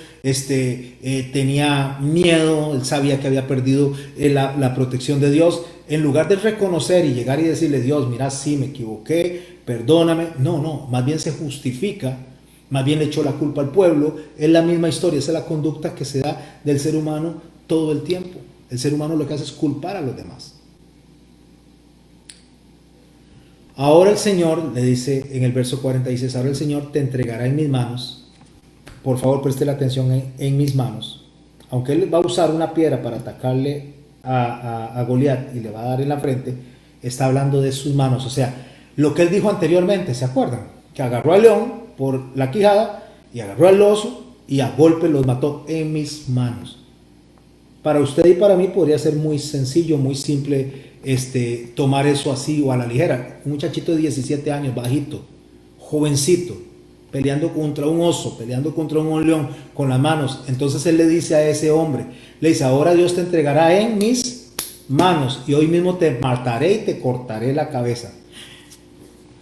tenía miedo, él sabía que había perdido la protección de Dios. En lugar de reconocer y llegar y decirle, Dios, mira, sí, me equivoqué, perdóname. No, más bien se justifica, más bien le echó la culpa al pueblo. Es la misma historia, esa es la conducta que se da del ser humano todo el tiempo. El ser humano lo que hace es culpar a los demás. Ahora el Señor, le dice en el verso 46, ahora el Señor te entregará en mis manos. Por favor, preste la atención en mis manos. Aunque Él va a usar una piedra para atacarle a Goliat y le va a dar en la frente, está hablando de sus manos. O sea, lo que Él dijo anteriormente, ¿se acuerdan? Que agarró al león por la quijada y agarró al oso y a golpe los mató en mis manos. Para usted y para mí podría ser muy sencillo, muy simple tomar eso así o a la ligera. Un muchachito de 17 años, bajito, jovencito, peleando contra un oso, peleando contra un león con las manos. Entonces él le dice a ese hombre, le dice, ahora Dios te entregará en mis manos y hoy mismo te mataré y te cortaré la cabeza.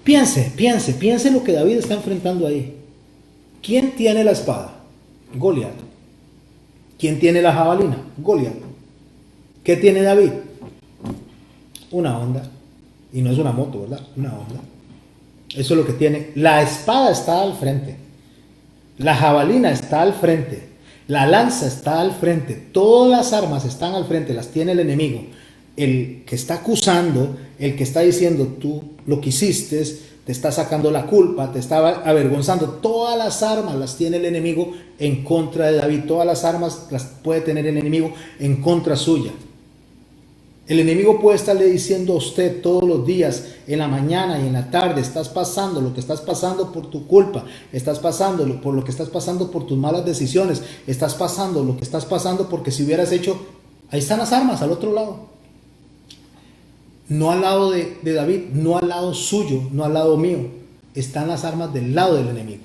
Piense lo que David está enfrentando ahí. ¿Quién tiene la espada? Goliat. ¿Quién tiene la jabalina? Goliat. ¿Qué tiene David? Una Honda. Y no es una moto, ¿verdad? Una Honda. Eso es lo que tiene. La espada está al frente. La jabalina está al frente. La lanza está al frente. Todas las armas están al frente. Las tiene el enemigo. El que está acusando, el que está diciendo tú lo que hiciste, te está sacando la culpa, te está avergonzando. Todas las armas las tiene el enemigo en contra de David. Todas las armas las puede tener el enemigo en contra suya. El enemigo puede estarle diciendo a usted todos los días, en la mañana y en la tarde, estás pasando lo que estás pasando por tu culpa, estás pasando por lo que estás pasando por tus malas decisiones, estás pasando lo que estás pasando porque si hubieras hecho, ahí están las armas al otro lado. No al lado de David, no al lado suyo, no al lado mío. Están las armas del lado del enemigo.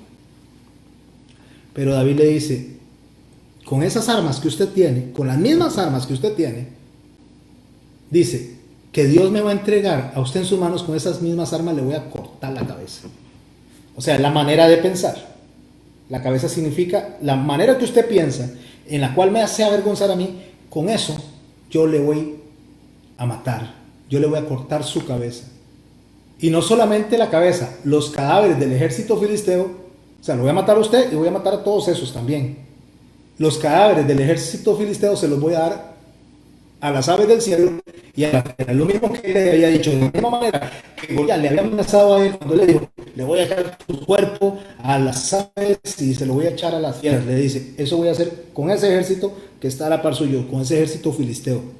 Pero David le dice, con esas armas que usted tiene, con las mismas armas que usted tiene, dice que Dios me va a entregar a usted en sus manos, con esas mismas armas le voy a cortar la cabeza. O sea, la manera de pensar. La cabeza significa la manera que usted piensa, en la cual me hace avergonzar a mí, con eso yo le voy a matar. Yo le voy a cortar su cabeza. Y no solamente la cabeza, los cadáveres del ejército filisteo, o sea, lo voy a matar a usted y voy a matar a todos esos también. Los cadáveres del ejército filisteo se los voy a dar a las aves del cielo y a la tierra. Lo mismo que le había dicho, de la misma manera que Goliat le había amenazado a él cuando le dijo, le voy a echar tu cuerpo a las aves y se lo voy a echar a las tierras. Le dice, eso voy a hacer con ese ejército que está a la par suyo, con ese ejército filisteo.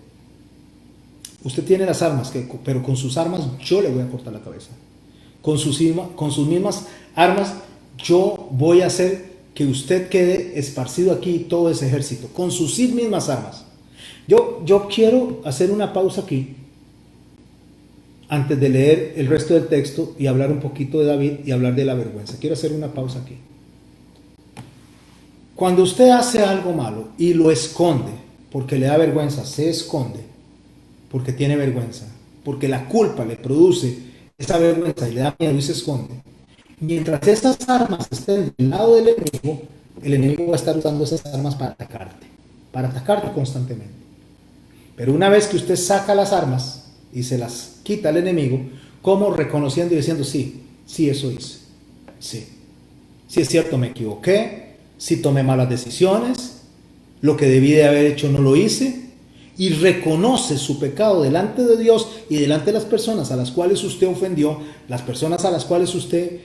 Usted tiene las armas, pero con sus armas yo le voy a cortar la cabeza. Con sus mismas armas yo voy a hacer que usted quede esparcido aquí todo ese ejército. Con sus mismas armas. Yo quiero hacer una pausa aquí antes de leer el resto del texto y hablar un poquito de David y hablar de la vergüenza. Quiero hacer una pausa aquí. Cuando usted hace algo malo y lo esconde porque le da vergüenza, se esconde porque tiene vergüenza, porque la culpa le produce esa vergüenza y le da miedo y se esconde. Mientras esas armas estén del lado del enemigo, el enemigo va a estar usando esas armas para atacarte constantemente. Pero una vez que usted saca las armas y se las quita al enemigo, como reconociendo y diciendo, sí, eso hice, sí es cierto, me equivoqué, sí tomé malas decisiones, lo que debí de haber hecho no lo hice, y reconoce su pecado delante de Dios y delante de las personas a las cuales usted ofendió, las personas a las cuales usted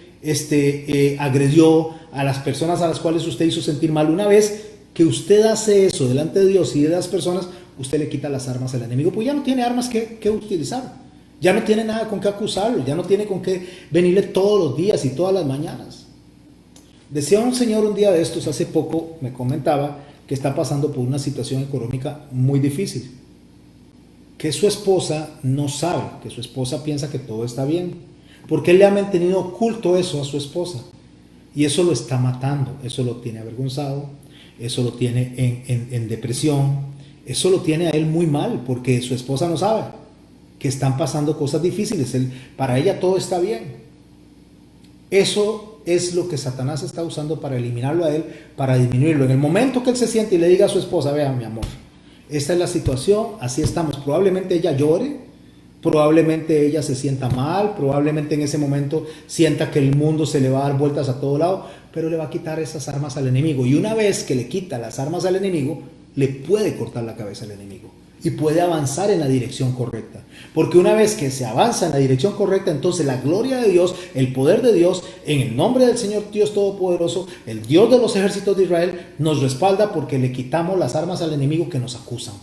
agredió, a las personas a las cuales usted hizo sentir mal. Una vez que usted hace eso delante de Dios y de las personas, usted le quita las armas al enemigo, pues ya no tiene armas que utilizar, ya no tiene nada con qué acusarlo, ya no tiene con qué venirle todos los días y todas las mañanas. Decía un señor un día de estos, hace poco me comentaba, que está pasando por una situación económica muy difícil, que su esposa no sabe, que su esposa piensa que todo está bien, porque él le ha mantenido oculto eso a su esposa, y eso lo está matando, eso lo tiene avergonzado, eso lo tiene en depresión, eso lo tiene a él muy mal, porque su esposa no sabe que están pasando cosas difíciles, para ella todo está bien. Eso es lo que Satanás está usando para eliminarlo a él, para disminuirlo. En el momento que él se siente y le diga a su esposa, vea mi amor, esta es la situación, así estamos, probablemente ella llore, probablemente ella se sienta mal, probablemente en ese momento sienta que el mundo se le va a dar vueltas a todo lado, pero le va a quitar esas armas al enemigo. Y una vez que le quita las armas al enemigo, le puede cortar la cabeza al enemigo y puede avanzar en la dirección correcta. Porque una vez que se avanza en la dirección correcta, entonces la gloria de Dios, el poder de Dios, en el nombre del Señor Dios Todopoderoso, el Dios de los ejércitos de Israel, nos respalda porque le quitamos las armas al enemigo que nos acusan.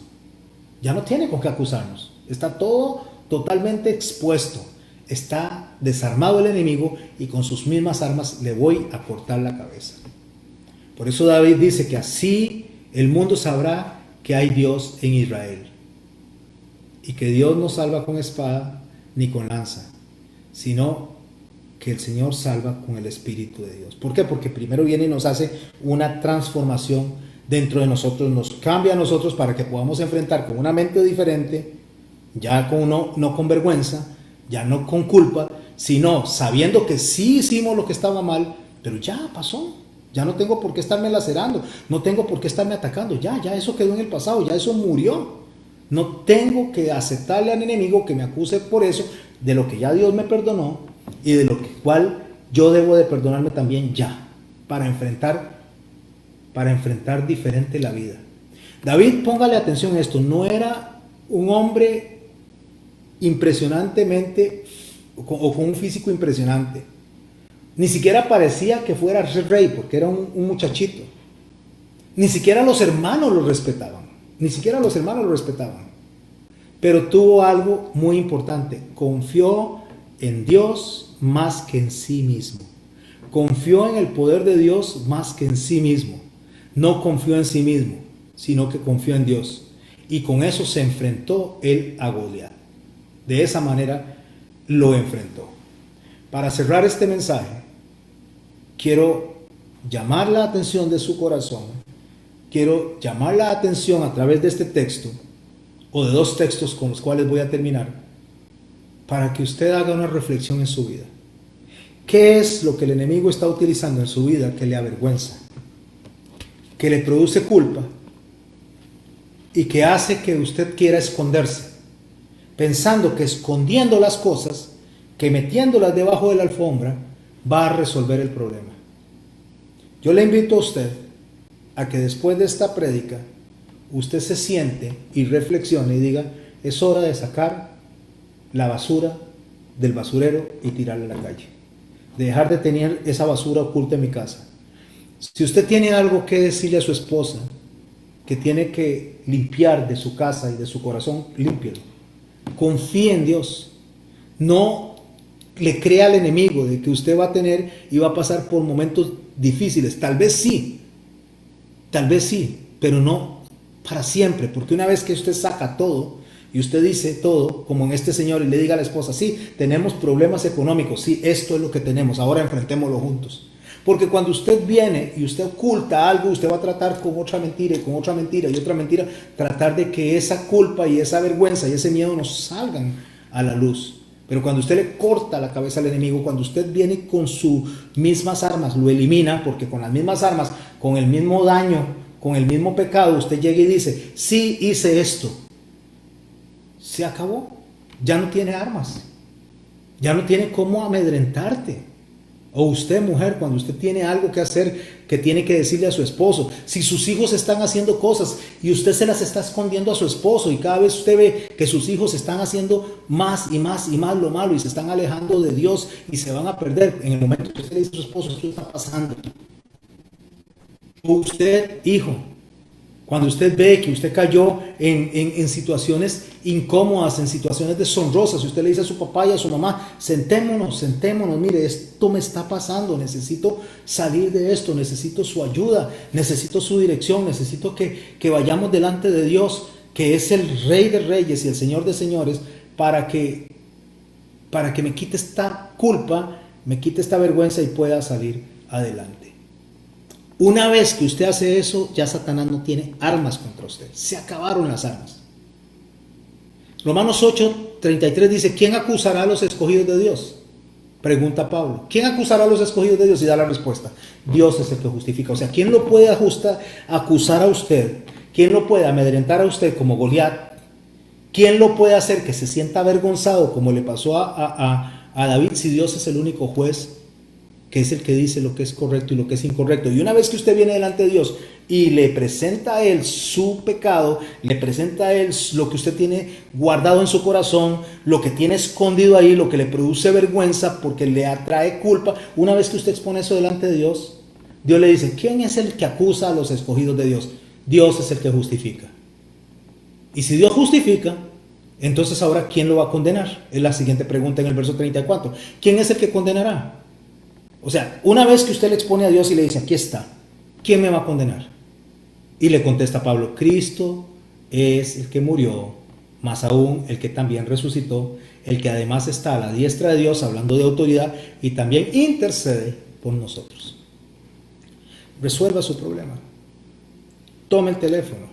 Ya no tiene con qué acusarnos. Está todo totalmente expuesto. Está desarmado el enemigo y con sus mismas armas le voy a cortar la cabeza. Por eso David dice que así el mundo sabrá que hay Dios en Israel. Y que Dios no salva con espada ni con lanza, sino que el Señor salva con el Espíritu de Dios. ¿Por qué? Porque primero viene y nos hace una transformación dentro de nosotros, nos cambia a nosotros para que podamos enfrentar con una mente diferente, ya con no con vergüenza, ya no con culpa, sino sabiendo que sí hicimos lo que estaba mal, pero ya pasó. Ya no tengo por qué estarme lacerando, no tengo por qué estarme atacando, ya eso quedó en el pasado, ya eso murió. No tengo que aceptarle al enemigo que me acuse por eso, de lo que ya Dios me perdonó y de lo cual yo debo de perdonarme también ya, para enfrentar diferente la vida. David, póngale atención a esto, no era un hombre impresionantemente o con un físico impresionante. Ni siquiera parecía que fuera rey, porque era un muchachito. Ni siquiera los hermanos lo respetaban. Pero tuvo algo muy importante. Confió en Dios más que en sí mismo. Confió en el poder de Dios más que en sí mismo. No confió en sí mismo, sino que confió en Dios. Y con eso se enfrentó él a Goliat. De esa manera lo enfrentó. Para cerrar este mensaje, quiero llamar la atención de su corazón, quiero llamar la atención a través de este texto, o de dos textos con los cuales voy a terminar, para que usted haga una reflexión en su vida. ¿Qué es lo que el enemigo está utilizando en su vida que le avergüenza, que le produce culpa y que hace que usted quiera esconderse, pensando que escondiendo las cosas, que metiéndolas debajo de la alfombra, va a resolver el problema? Yo le invito a usted a que después de esta prédica, usted se siente y reflexione y diga, es hora de sacar la basura del basurero y tirarla a la calle. De dejar de tener esa basura oculta en mi casa. Si usted tiene algo que decirle a su esposa, que tiene que limpiar de su casa y de su corazón, límpielo. Confíe en Dios. No le crea al enemigo de que usted va a tener y va a pasar por momentos difíciles. Tal vez sí, pero no para siempre, porque una vez que usted saca todo y usted dice todo, como en este señor, y le diga a la esposa, sí, tenemos problemas económicos, sí, esto es lo que tenemos, ahora enfrentémoslo juntos. Porque cuando usted viene y usted oculta algo, usted va a tratar con otra mentira y con otra mentira y otra mentira, tratar de que esa culpa y esa vergüenza y ese miedo no salgan a la luz. Pero cuando usted le corta la cabeza al enemigo, cuando usted viene con sus mismas armas, lo elimina, porque con las mismas armas, con el mismo daño, con el mismo pecado, usted llega y dice, sí hice esto. Se acabó. Ya no tiene armas. Ya no tiene cómo amedrentarte. O usted, mujer, cuando usted tiene algo que hacer, que tiene que decirle a su esposo, si sus hijos están haciendo cosas y usted se las está escondiendo a su esposo y cada vez usted ve que sus hijos están haciendo más y más y más lo malo y se están alejando de Dios y se van a perder, en el momento que usted le dice a su esposo, esto está pasando. O usted, hijo, cuando usted ve que usted cayó en situaciones incómodas, en situaciones deshonrosas, y usted le dice a su papá y a su mamá, sentémonos, mire, esto me está pasando, necesito salir de esto, necesito su ayuda, necesito su dirección, necesito que vayamos delante de Dios, que es el Rey de Reyes y el Señor de Señores, para que me quite esta culpa, me quite esta vergüenza y pueda salir adelante. Una vez que usted hace eso, ya Satanás no tiene armas contra usted. Se acabaron las armas. Romanos 8:33 dice, ¿quién acusará a los escogidos de Dios? Pregunta Pablo, ¿quién acusará a los escogidos de Dios? Y da la respuesta, Dios es el que justifica. O sea, ¿quién lo puede acusar a usted? ¿Quién lo puede amedrentar a usted como Goliat? ¿Quién lo puede hacer que se sienta avergonzado como le pasó a David si Dios es el único juez que es el que dice lo que es correcto y lo que es incorrecto? Y una vez que usted viene delante de Dios y le presenta a Él su pecado, le presenta a Él lo que usted tiene guardado en su corazón, lo que tiene escondido ahí, lo que le produce vergüenza porque le atrae culpa, una vez que usted expone eso delante de Dios, Dios le dice, ¿quién es el que acusa a los escogidos de Dios? Dios es el que justifica. Y si Dios justifica, entonces ahora ¿quién lo va a condenar? Es la siguiente pregunta en el verso 34. ¿Quién es el que condenará? O sea, una vez que usted le expone a Dios y le dice, aquí está, ¿quién me va a condenar? Y le contesta Pablo, Cristo es el que murió, más aún el que también resucitó, el que además está a la diestra de Dios, hablando de autoridad, y también intercede por nosotros. Resuelva su problema. Tome el teléfono,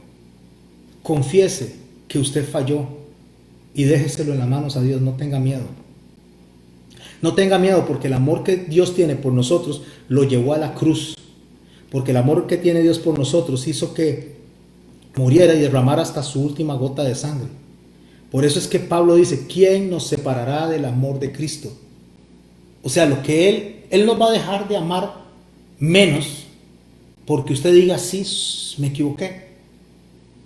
confiese que usted falló y déjeselo en las manos a Dios, no tenga miedo. No tenga miedo porque el amor que Dios tiene por nosotros lo llevó a la cruz. Porque el amor que tiene Dios por nosotros hizo que muriera y derramara hasta su última gota de sangre. Por eso es que Pablo dice, ¿quién nos separará del amor de Cristo? O sea, lo que Él nos va a dejar de amar menos porque usted diga, sí, me equivoqué.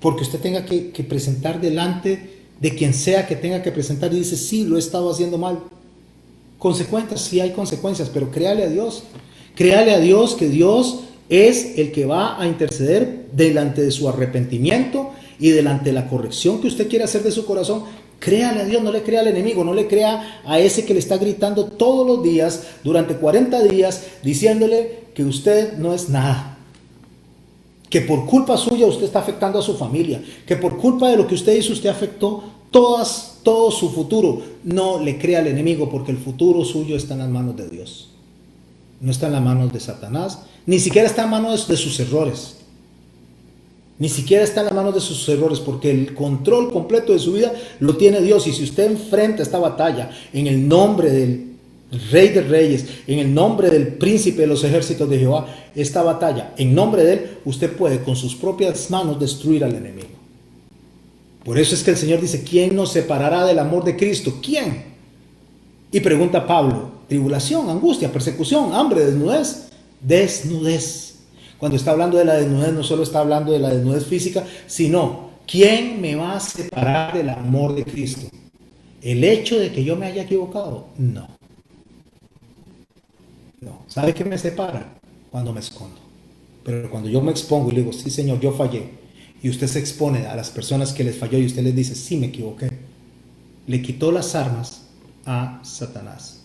Porque usted tenga que presentar delante de quien sea que tenga que presentar y dice, sí, lo he estado haciendo mal. Consecuencias, sí hay consecuencias, pero créale a Dios. Créale a Dios que Dios es el que va a interceder delante de su arrepentimiento y delante de la corrección que usted quiere hacer de su corazón. Créale a Dios, no le crea al enemigo, no le crea a ese que le está gritando todos los días, durante 40 días, diciéndole que usted no es nada. Que por culpa suya usted está afectando a su familia, que por culpa de lo que usted hizo usted afectó todo su futuro. No le crea al enemigo porque el futuro suyo está en las manos de Dios. No está en las manos de Satanás, ni siquiera está en manos de sus errores. Ni siquiera está en las manos de sus errores porque el control completo de su vida lo tiene Dios. Y si usted enfrenta esta batalla en el nombre del Rey de Reyes, en el nombre del Príncipe de los ejércitos de Jehová, esta batalla, en nombre de Él, usted puede con sus propias manos destruir al enemigo. Por eso es que el Señor dice, ¿quién nos separará del amor de Cristo? ¿Quién? Y pregunta Pablo, tribulación, angustia, persecución, hambre, desnudez. Desnudez. Cuando está hablando de la desnudez, no solo está hablando de la desnudez física, sino, ¿quién me va a separar del amor de Cristo? ¿El hecho de que yo me haya equivocado? No. No. ¿Sabe qué me separa? Cuando me escondo. Pero cuando yo me expongo y le digo, sí Señor, yo fallé, y usted se expone a las personas que les falló y usted les dice, sí me equivoqué, le quitó las armas a Satanás.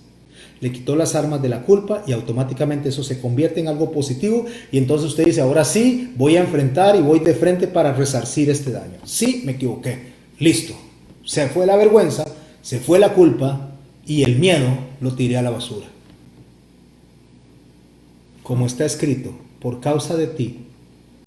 Le quitó las armas de la culpa y automáticamente eso se convierte en algo positivo y entonces usted dice, ahora sí, voy a enfrentar y voy de frente para resarcir este daño. Sí, me equivoqué. Listo. Se fue la vergüenza, se fue la culpa y el miedo lo tiré a la basura. Como está escrito, por causa de ti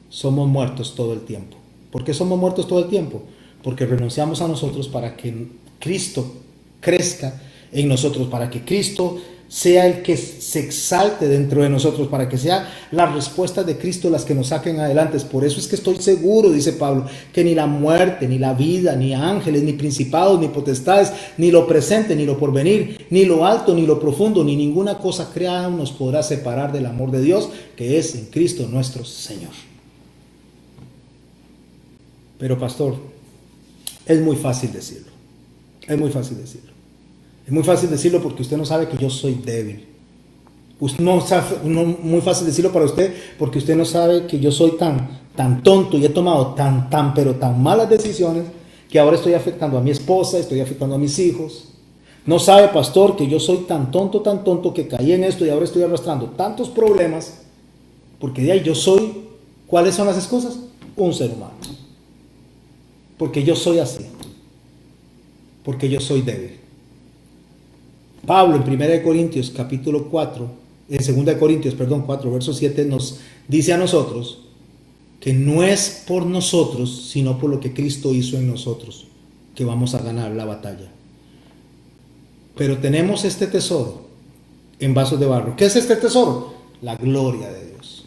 somos muertos todo el tiempo. ¿Por qué somos muertos todo el tiempo? Porque renunciamos a nosotros para que Cristo crezca en nosotros, para que Cristo sea el que se exalte dentro de nosotros, para que sea las respuestas de Cristo las que nos saquen adelante. Por eso es que estoy seguro, dice Pablo, que ni la muerte, ni la vida, ni ángeles, ni principados, ni potestades, ni lo presente, ni lo porvenir, ni lo alto, ni lo profundo, ni ninguna cosa creada nos podrá separar del amor de Dios, que es en Cristo nuestro Señor. Pero pastor, es muy fácil decirlo. Es muy fácil decirlo. Es muy fácil decirlo porque usted no sabe que yo soy débil. Muy fácil decirlo para usted porque usted no sabe que yo soy tan tonto y he tomado pero tan malas decisiones que ahora estoy afectando a mi esposa, estoy afectando a mis hijos. No sabe, pastor, que yo soy tan tonto que caí en esto y ahora estoy arrastrando tantos problemas porque de ahí yo soy, ¿cuáles son las excusas? Un ser humano. Porque yo soy así. Porque yo soy débil. Pablo en 1 Corintios capítulo 4, en 2 Corintios, 4, verso 7 nos dice a nosotros que no es por nosotros, sino por lo que Cristo hizo en nosotros, que vamos a ganar la batalla. Pero tenemos este tesoro en vasos de barro. ¿Qué es este tesoro? La gloria de Dios.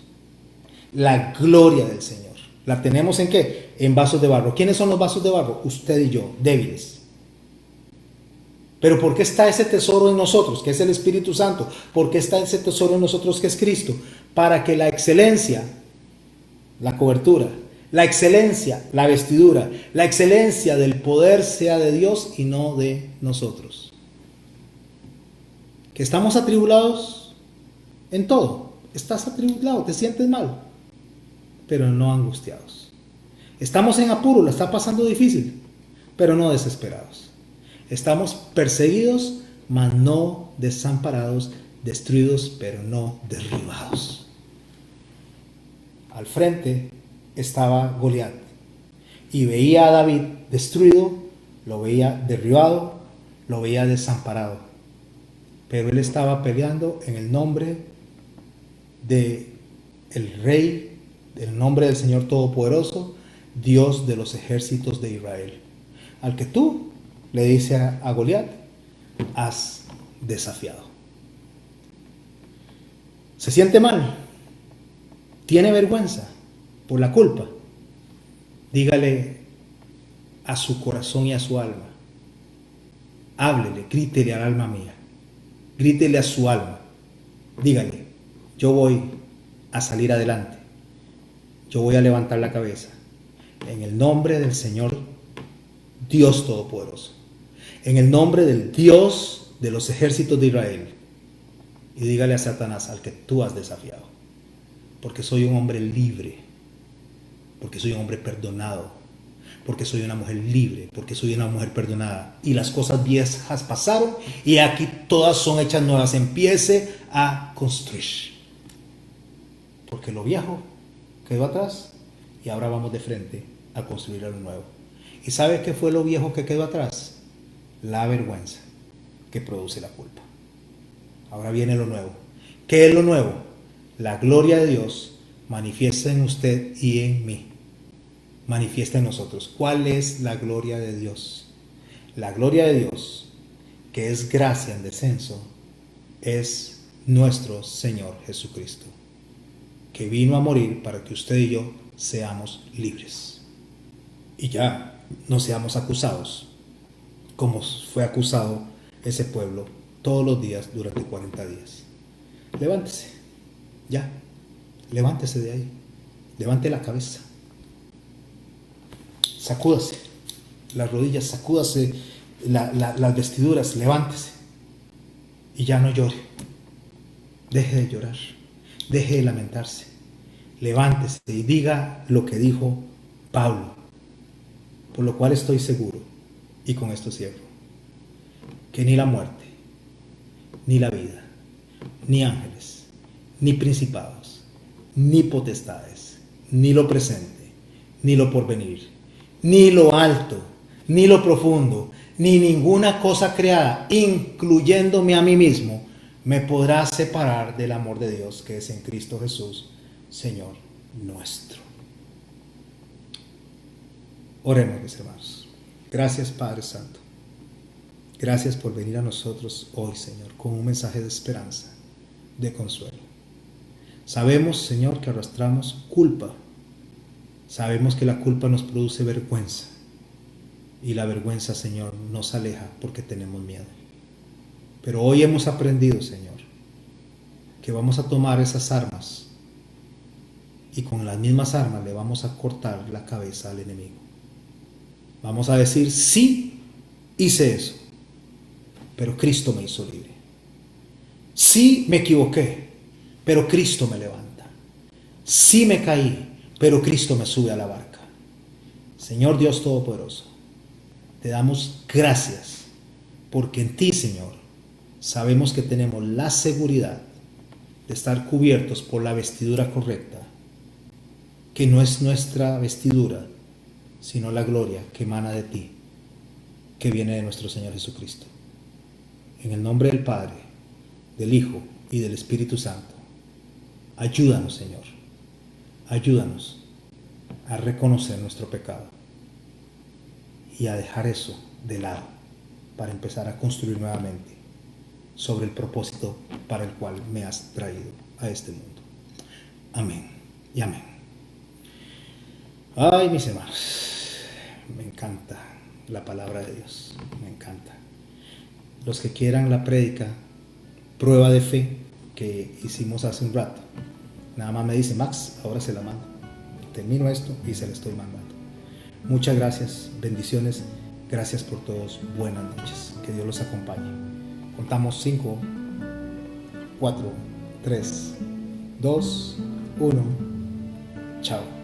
La gloria del Señor. ¿La tenemos en qué? En vasos de barro. ¿Quiénes son los vasos de barro? Usted y yo, débiles. Pero ¿por qué está ese tesoro en nosotros, que es el Espíritu Santo? ¿Por qué está ese tesoro en nosotros, que es Cristo? Para que la excelencia, la cobertura, la excelencia, la vestidura, la excelencia del poder sea de Dios y no de nosotros. Que estamos atribulados en todo. Estás atribulado, te sientes mal, pero no angustiados. Estamos en apuro, lo está pasando difícil, pero no desesperados. Estamos perseguidos, mas no desamparados, destruidos, pero no derribados. Al frente estaba Goliat y veía a David destruido, lo veía derribado, lo veía desamparado. Pero él estaba peleando en el nombre del Rey, el nombre del Señor Todopoderoso, Dios de los ejércitos de Israel, al que tú le dice a Goliat, has desafiado. Se siente mal, tiene vergüenza por la culpa. Dígale a su corazón y a su alma, háblele, grítele al alma mía, grítele a su alma, dígale, yo voy a salir adelante, yo voy a levantar la cabeza en el nombre del Señor Dios Todopoderoso, en el nombre del Dios de los ejércitos de Israel. Y dígale a Satanás, al que tú has desafiado, porque soy un hombre libre, porque soy un hombre perdonado, porque soy una mujer libre, porque soy una mujer perdonada, y las cosas viejas pasaron y aquí todas son hechas nuevas. Empiece a construir, porque lo viejo quedó atrás y ahora vamos de frente a construir lo nuevo. ¿Y sabe qué fue lo viejo que quedó atrás? La vergüenza que produce la culpa. Ahora viene lo nuevo. ¿Qué es lo nuevo? La gloria de Dios manifiesta en usted y en mí. Manifiesta en nosotros. ¿Cuál es la gloria de Dios? La gloria de Dios, que es gracia en descenso, es nuestro Señor Jesucristo, que vino a morir para que usted y yo seamos libres. Y ya no seamos acusados, como fue acusado ese pueblo todos los días durante 40 días. Levántese, ya, levántese de ahí, levante la cabeza, sacúdase las rodillas, sacúdase las vestiduras, levántese y ya no llore, deje de llorar, deje de lamentarse, levántese y diga lo que dijo Pablo, por lo cual estoy seguro, y con esto cierro, que ni la muerte, ni la vida, ni ángeles, ni principados, ni potestades, ni lo presente, ni lo porvenir, ni lo alto, ni lo profundo, ni ninguna cosa creada, incluyéndome a mí mismo, me podrá separar del amor de Dios que es en Cristo Jesús, Señor nuestro. Oremos, mis hermanos. Gracias, Padre Santo. Gracias por venir a nosotros hoy, Señor, con un mensaje de esperanza, de consuelo. Sabemos, Señor, que arrastramos culpa. Sabemos que la culpa nos produce vergüenza. Y la vergüenza, Señor, nos aleja porque tenemos miedo. Pero hoy hemos aprendido, Señor, que vamos a tomar esas armas y con las mismas armas le vamos a cortar la cabeza al enemigo. Vamos a decir, sí, hice eso, pero Cristo me hizo libre. Sí, me equivoqué, pero Cristo me levanta. Sí, me caí, pero Cristo me sube a la barca. Señor Dios Todopoderoso, te damos gracias porque en ti, Señor, sabemos que tenemos la seguridad de estar cubiertos por la vestidura correcta, que no es nuestra vestidura, sino la gloria que emana de ti, que viene de nuestro Señor Jesucristo. En el nombre del Padre, del Hijo y del Espíritu Santo, ayúdanos, Señor, ayúdanos a reconocer nuestro pecado y a dejar eso de lado para empezar a construir nuevamente sobre el propósito para el cual me has traído a este mundo. Amén y amén. Ay, mis hermanos, me encanta la palabra de Dios, me encanta. Los que quieran la prédica, prueba de fe que hicimos hace un rato, nada más me dice: Max, ahora se la mando. Termino esto y se la estoy mandando. Muchas gracias, bendiciones, gracias por todos, buenas noches, que Dios los acompañe. Contamos 5, 4, 3, 2, 1, chao.